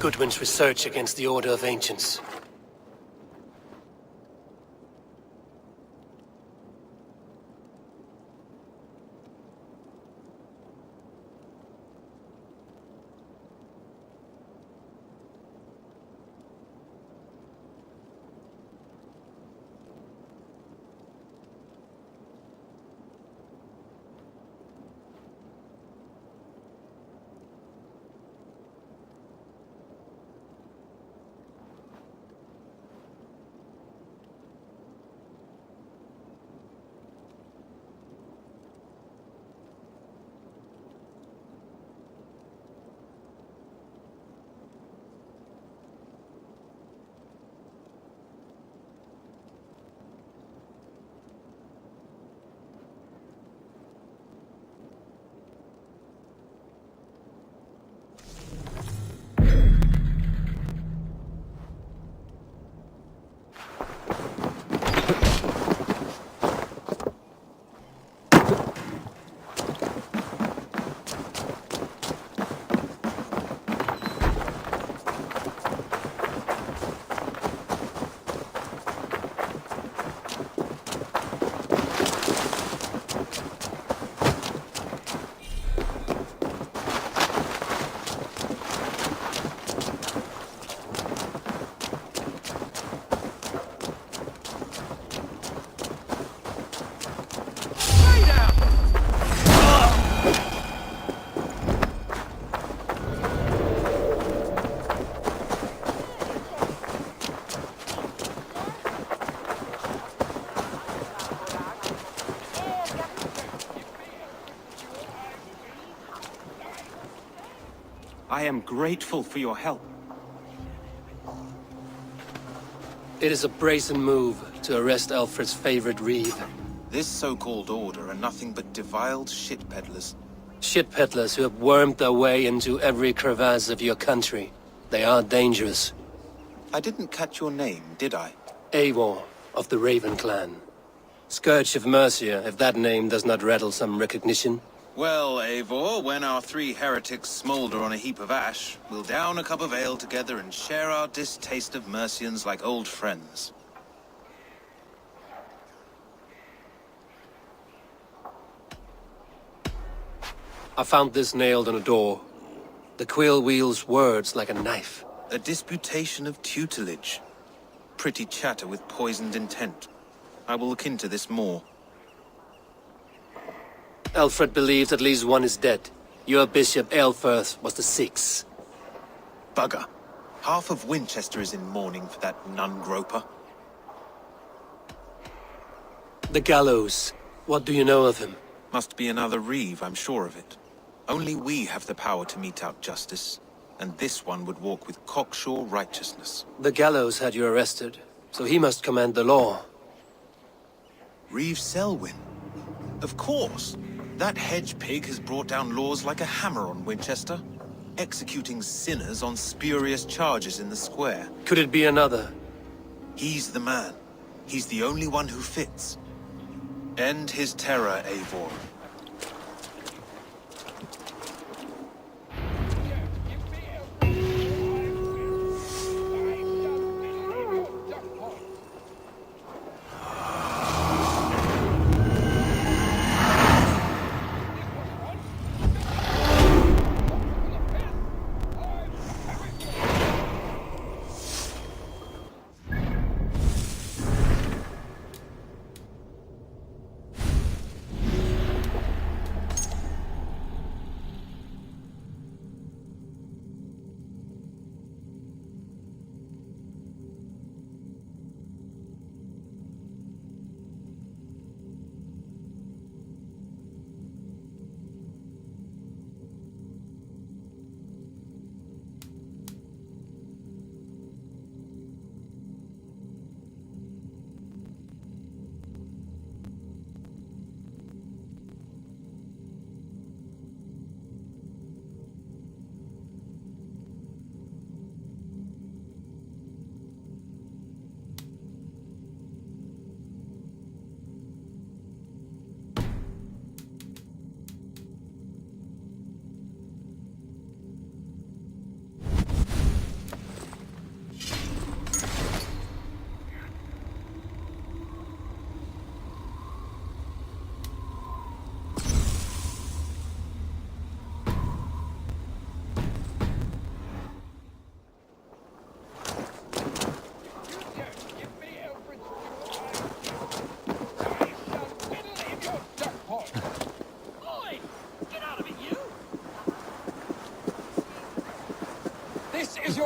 Goodwin's research against the Order of Ancients. I am grateful for your help. It is a brazen move to arrest Alfred's favorite reeve. This so-called order are nothing but defiled shit peddlers. Shit peddlers who have wormed their way into every crevasse of your country. They are dangerous. I didn't catch your name, did I? Eivor, of the Raven clan. Scourge of Mercia, if that name does not rattle some recognition. Well, Eivor, when our three heretics smolder on a heap of ash, we'll down a cup of ale together and share our distaste of Mercians like old friends. I found this nailed on a door. The quill wields words like a knife. A disputation of tutelage. Pretty chatter with poisoned intent. I will look into this more. Alfred believes at least one is dead. Your Bishop Aelfirth was the sixth. Bugger. Half of Winchester is in mourning for that nun-groper. The gallows. What do you know of him? Must be another reeve, I'm sure of it. Only we have the power to mete out justice, and this one would walk with cocksure righteousness. The gallows had you arrested, so he must command the law. Reeve Selwyn? Of course. That hedge pig has brought down laws like a hammer on Winchester, executing sinners on spurious charges in the square. Could it be another? He's the man. He's the only one who fits. End his terror, Eivor.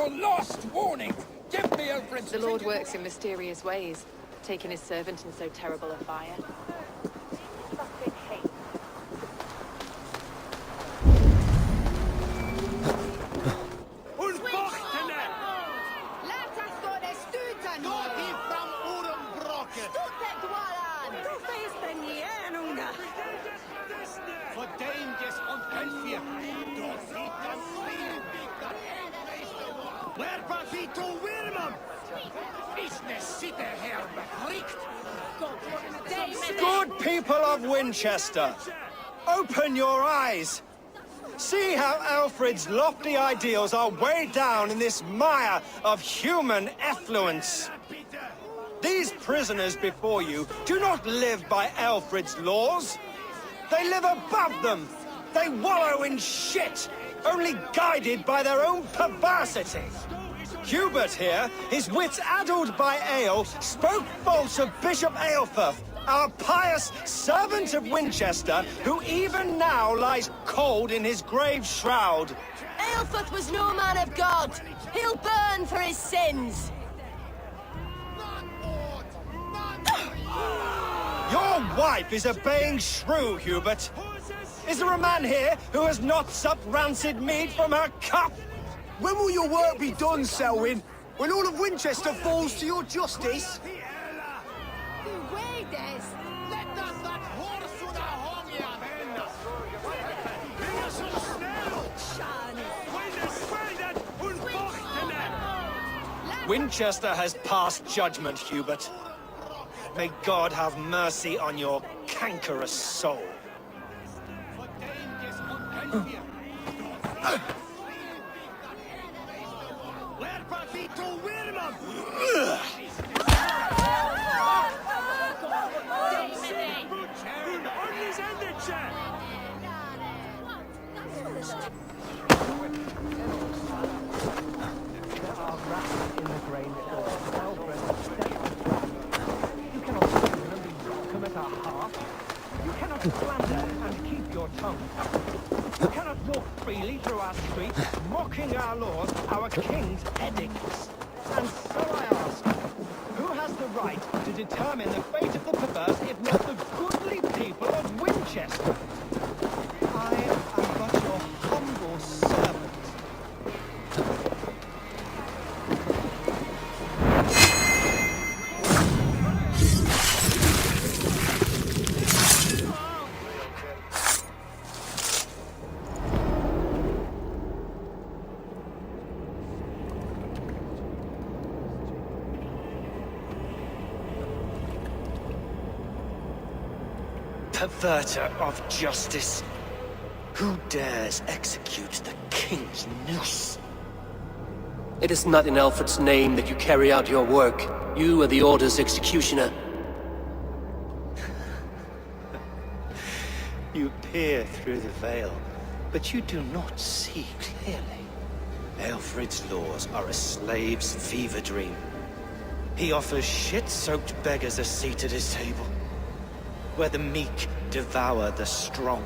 your last warning! Give me Alfred's... The Lord works in mysterious ways, taking his servant in so terrible a fire. Good people of Winchester, open your eyes. See how Alfred's lofty ideals are weighed down in this mire of human effluence. These prisoners before you do not live by Alfred's laws. They live above them. They wallow in shit, only guided by their own perversity. Hubert here, his wits addled by ale, spoke false of Bishop Aelfirth, our pious servant of Winchester, who even now lies cold in his grave shroud. Aelfirth was no man of God. He'll burn for his sins. Your wife is a baying shrew, Hubert. Is there a man here who has not supped rancid mead from her cup? When will your work be done, Selwyn? When all of Winchester falls to your justice? Winchester has passed judgment, Hubert. May God have mercy on your cankerous soul. Slander and keep your tongue. You cannot walk freely through our streets, mocking our laws, our king's edicts. And so I ask, who has the right to determine the fate of the perverse if not the goodly people of Winchester? I am but your humble servant. Perverter of justice. Who dares execute the king's noose? It is not in Alfred's name that you carry out your work. You are the Order's executioner. You peer through the veil, but you do not see clearly. Alfred's laws are a slave's fever dream. He offers shit-soaked beggars a seat at his table, where the meek devour the strong.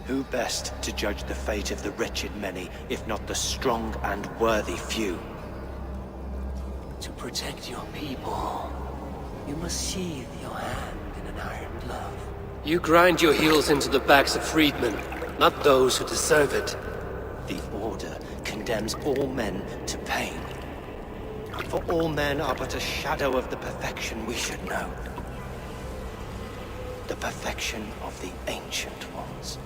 Who best to judge the fate of the wretched many, if not the strong and worthy few? To protect your people, you must sheathe your hand in an iron glove. You grind your heels into the backs of freedmen, not those who deserve it. The Order condemns all men to pain. For all men are but a shadow of the perfection we should know. The perfection of the Ancient Ones.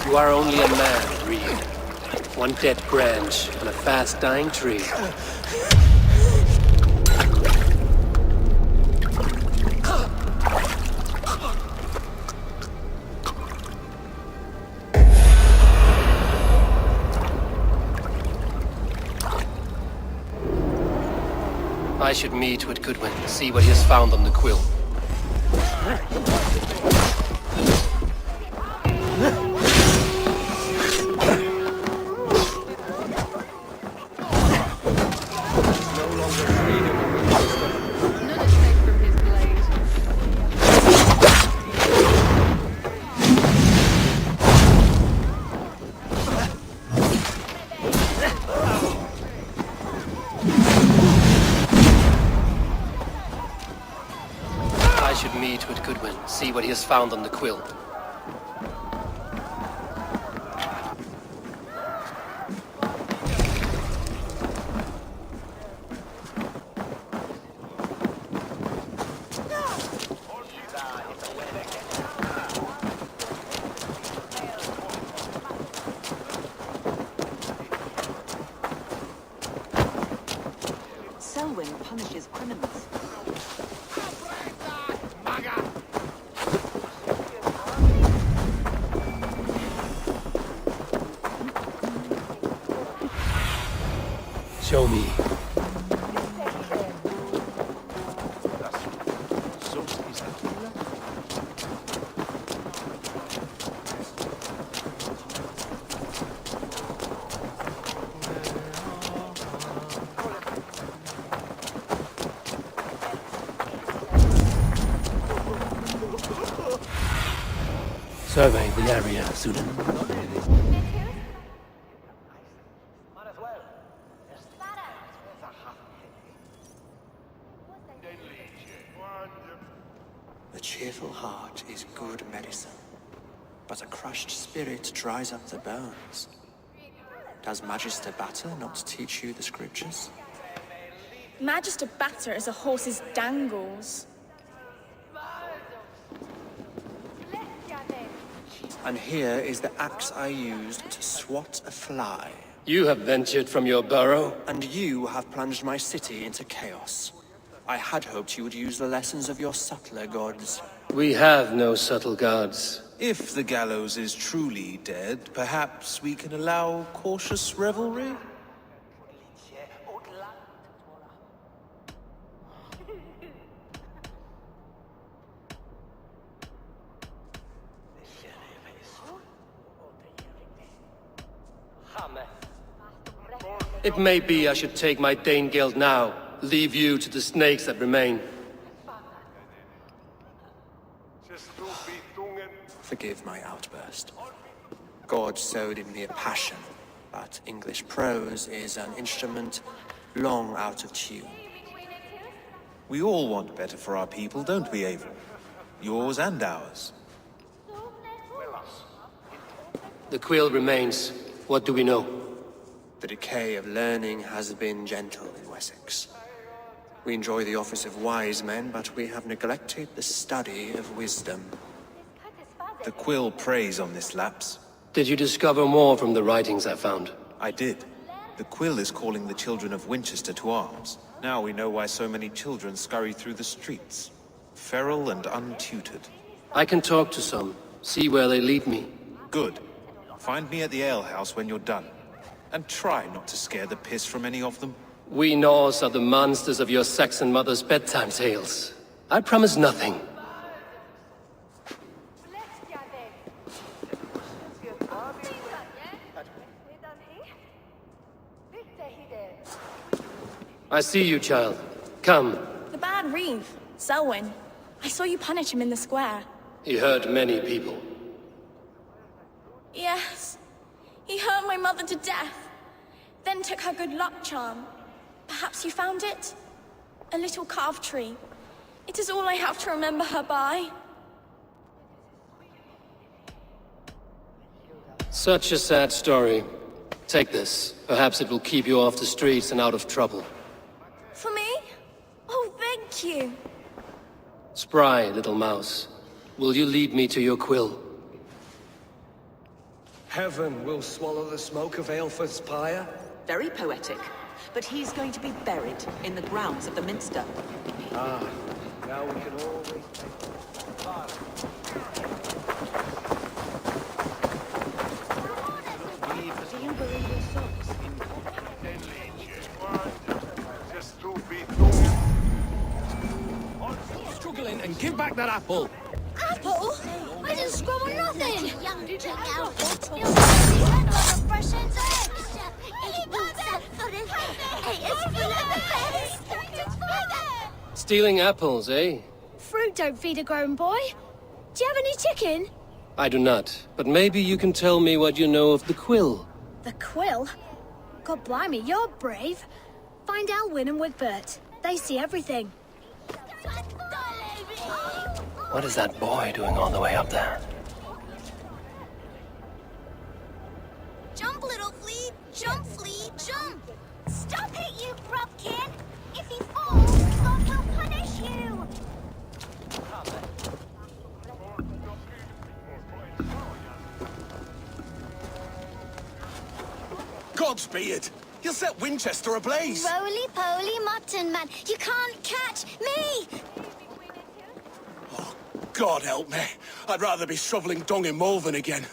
You are only a man, Reed. One dead branch on a fast-dying tree. I should meet with Goodwin, see what he has found on the quill. see what he has found on the quill. Selwyn punishes criminals. Show me. Survey the area, Sudan. A cheerful heart is good medicine, but a crushed spirit dries up the bones. Does Magister Batter not teach you the scriptures? Magister Batter is a horse's dangles. And here is the axe I used to swat a fly. You have ventured from your burrow. And you have plunged my city into chaos. I had hoped you would use the lessons of your subtler gods. We have no subtle gods. If the gallows is truly dead, perhaps we can allow cautious revelry? It may be I should take my Dane guild now, leave you to the snakes that remain. Forgive my outburst. God sowed in me a passion, but English prose is an instrument long out of tune. We all want better for our people, don't we, Avon? Yours and ours. The quill remains. What do we know? The decay of learning has been gentle in Wessex. We enjoy the office of wise men, but we have neglected the study of wisdom. The quill preys on this lapse. Did you discover more from the writings I found? I did. The quill is calling the children of Winchester to arms. Now we know why so many children scurry through the streets. Feral and untutored. I can talk to some, see where they lead me. Good. Find me at the alehouse when you're done. And try not to scare the piss from any of them. We Norse are the monsters of your Saxon mother's bedtime tales. I promise nothing. I see you, child. Come. The bad Reeve, Selwyn. I saw you punish him in the square. He hurt many people. Yes. He hurt my mother to death. Then took her good luck charm. Perhaps you found it? A little carved tree. It is all I have to remember her by. Such a sad story. Take this. Perhaps it will keep you off the streets and out of trouble. For me? Oh, thank you. Spry, little mouse. Will you lead me to your quill? Heaven will swallow the smoke of Aelfred's pyre. Very poetic. But he's going to be buried in the grounds of the Minster. Ah, now we can always Do you believe your socks? Struggling and give back that apple. Apple? I didn't scrum on nothing! Young King Alfred, you'll be a fresh and Stealing apples, eh? Fruit don't feed a grown boy. Do you have any chicken? I do not, but maybe you can tell me what you know of the quill. The quill? God blimey, you're brave. Find Elwyn and Wigbert. They see everything. What is that boy doing all the way up there? Jump, little flea! Jump, flea, jump! Stop it, you grubkin! If he falls, God will punish you! Godspeed! You'll set Winchester ablaze! Roly-poly mutton man, you can't catch me! God help me. I'd rather be shoveling dung in Malvern again.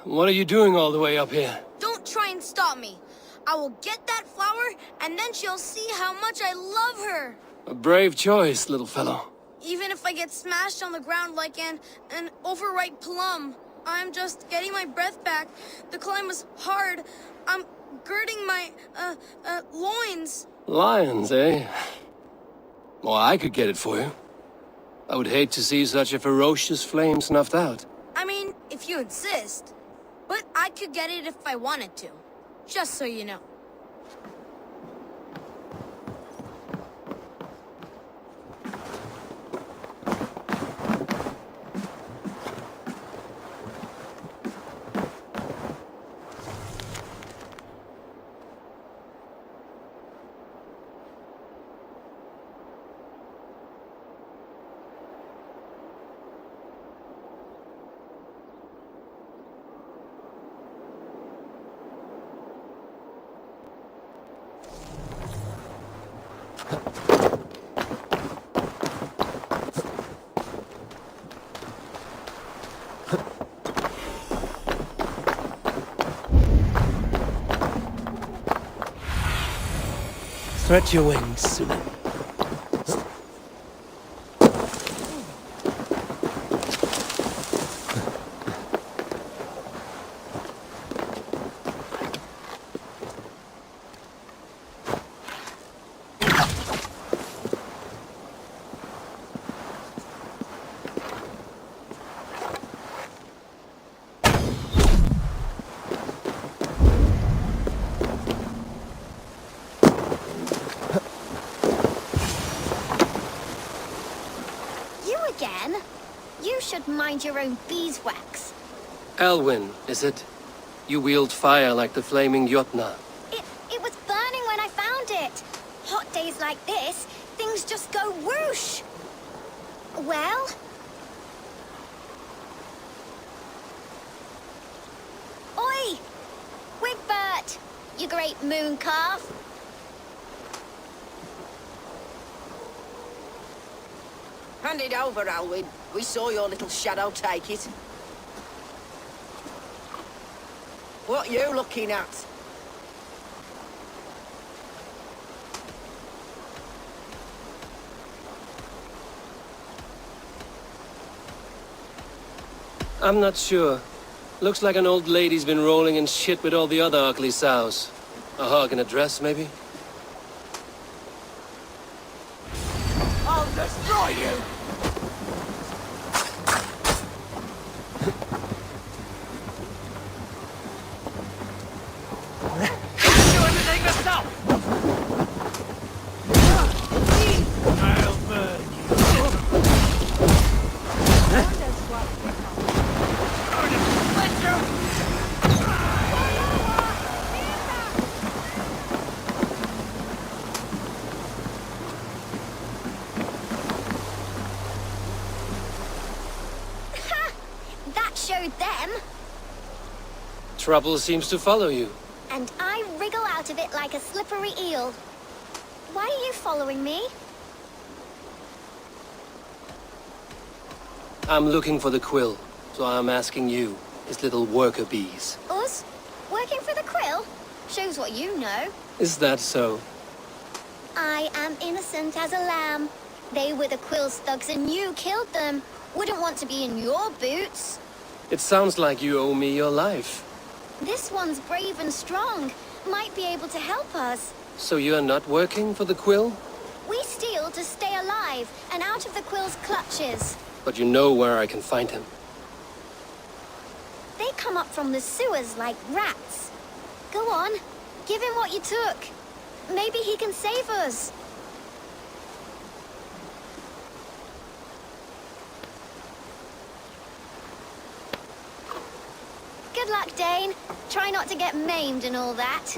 What are you doing all the way up here? Don't try and stop me. I will get that flower, and then she'll see how much I love her. A brave choice, little fellow. Even if I get smashed on the ground like an overripe plum, I'm just getting my breath back. The climb was hard. I'm girding my, loins. Lions, eh? Well, I could get it for you. I would hate to see such a ferocious flame snuffed out. I mean, if you insist. But I could get it if I wanted to. Just so you know. Stretch your wings, Sunan. You should mind your own beeswax. Elwyn, is it? You wield fire like the flaming Jotna. It was burning when I found it. Hot days like this, things just go whoosh. Well? Oi! Wigbert! You great moon calf. Hand it over, Alwyn. We saw your little shadow take it. What you looking at? I'm not sure. Looks like an old lady's been rolling in shit with all the other ugly sows. A hog in a dress, maybe? I'll destroy you! Do anything yourself! I'll burn you. That showed them. Trouble seems to follow you. And I wriggle out of it like a slippery eel. Why are you following me? I'm looking for the quill, so I'm asking you, his little worker bees. Us? Working for the quill? Shows what you know. Is that so? I am innocent as a lamb. They were the Quill's thugs and you killed them. Wouldn't want to be in your boots. It sounds like you owe me your life. This one's brave and strong. Might be able to help us. So you're not working for the Quill? We steal to stay alive and out of the Quill's clutches. But you know where I can find him. They come up from the sewers like rats. Go on, give him what you took. Maybe he can save us. Good luck, Dane. Try not to get maimed and all that.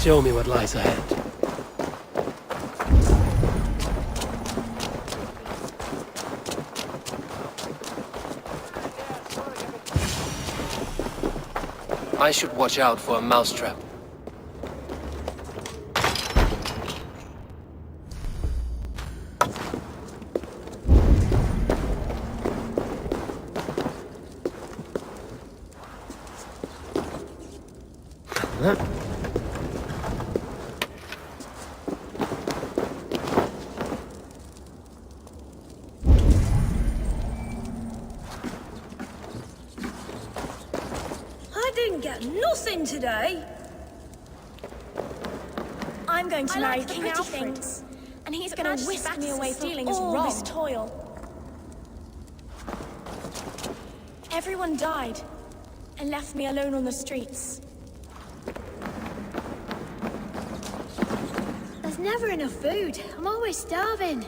Show me what lies ahead. I should watch out for a mousetrap. Nothing today. I'm going to marry King Alfred, and he's going to whisk me away feeling as all this toil. Everyone died and left me alone on the streets. There's never enough food. I'm always starving.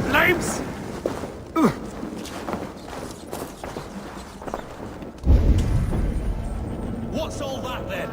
Flames! What's all that then?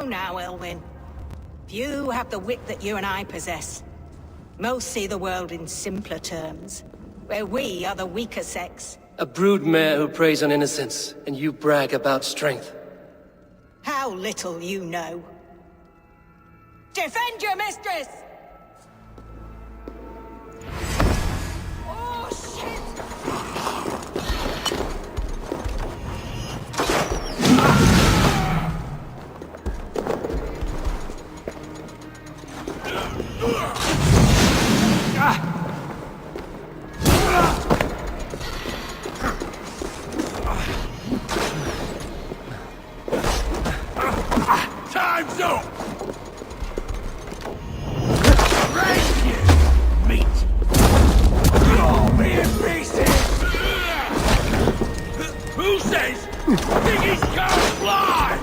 Now, Elwyn. Few have the wit that you and I possess. Most see the world in simpler terms, where we are the weaker sex. A broodmare who preys on innocence, and you brag about strength. How little you know. Defend your mistress! Oh, shit! Time's up! Right here, meat! You'll be in pieces! Who says piggies can't fly?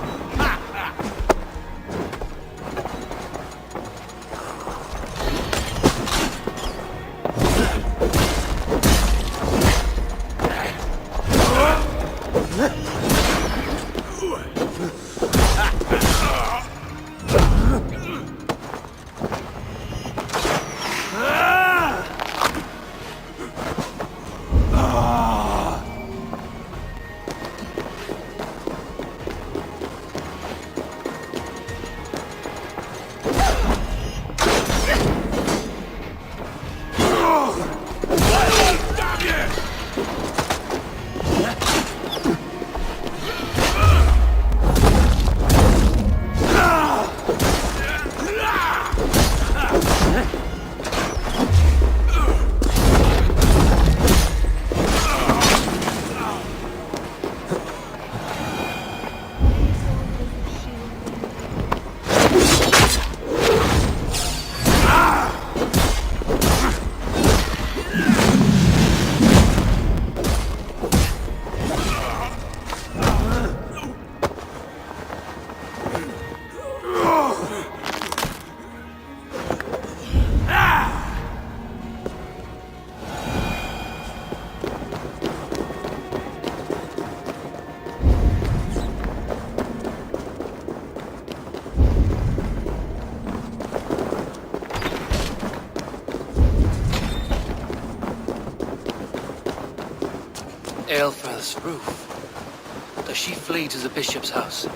Aelfreth's roof. Does she flee to the bishop's house?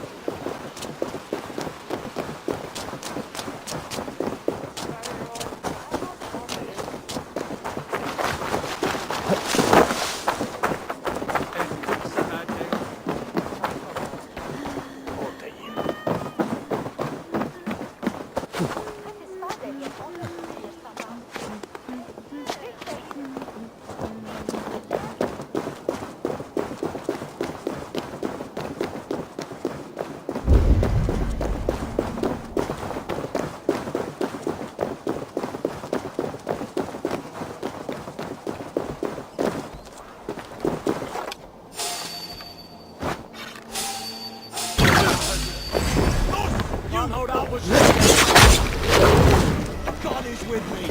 God is with me.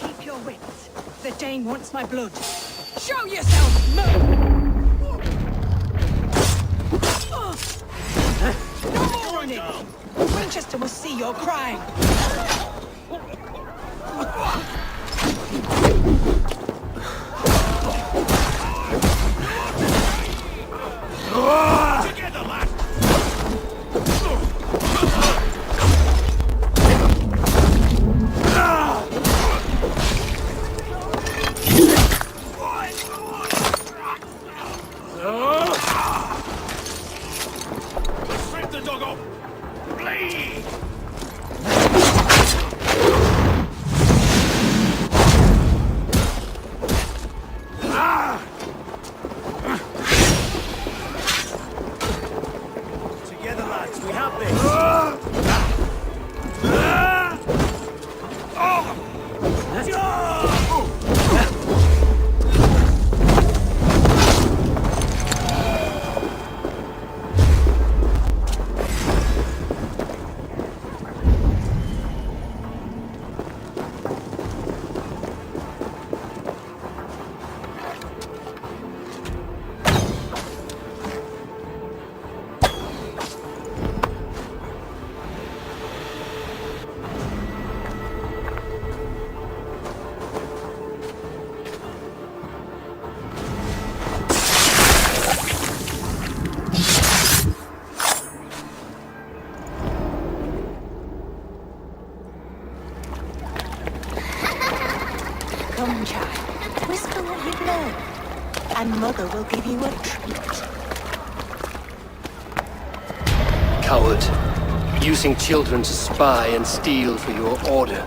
Keep your wits. The Dane wants my blood. Show yourself, move! No more running! Winchester will see your crime. Together, lad! Strip the dog off! Bleed! Together, lads, we have this. and Mother will give you a treat. Coward. Using children to spy and steal for your order.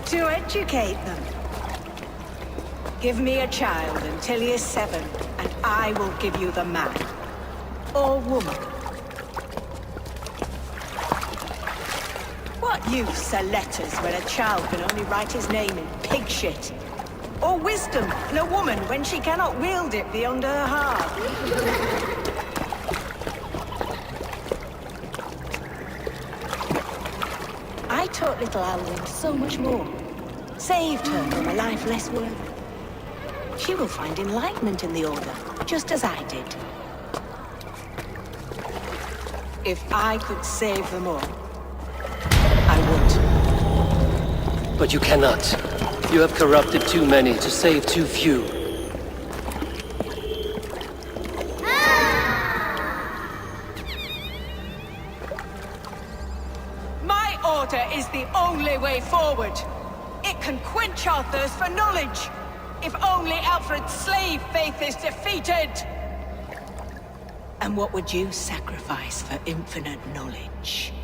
To educate them. Give me a child until he is 7, and I will give you the man. Or woman. What use are letters when a child can only write his name in pig shit? Or wisdom in a woman when she cannot wield it beyond her heart? I taught little Alwyn so much more. Saved her from a life less worth. She will find enlightenment in the Order, just as I did. If I could save them all, I would. But you cannot. You have corrupted too many to save too few. My order is the only way forward. It can quench our thirst for knowledge. If only Alfred's slave faith is defeated. And what would you sacrifice for infinite knowledge?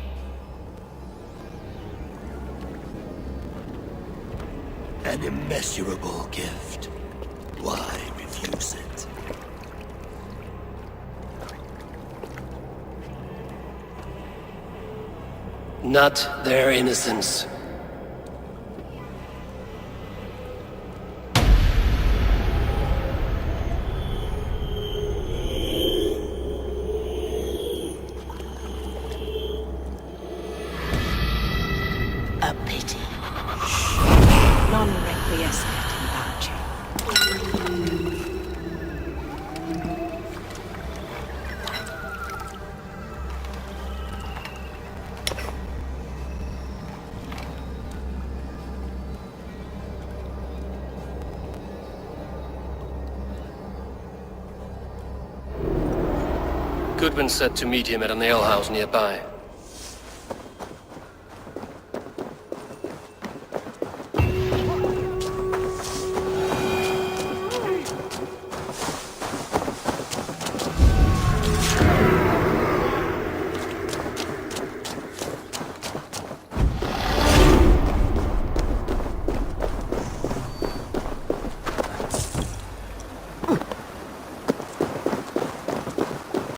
An immeasurable gift. Why refuse it? Not their innocence. A pity. Non requiescat in pace. Goodwin said to meet him at an alehouse nearby.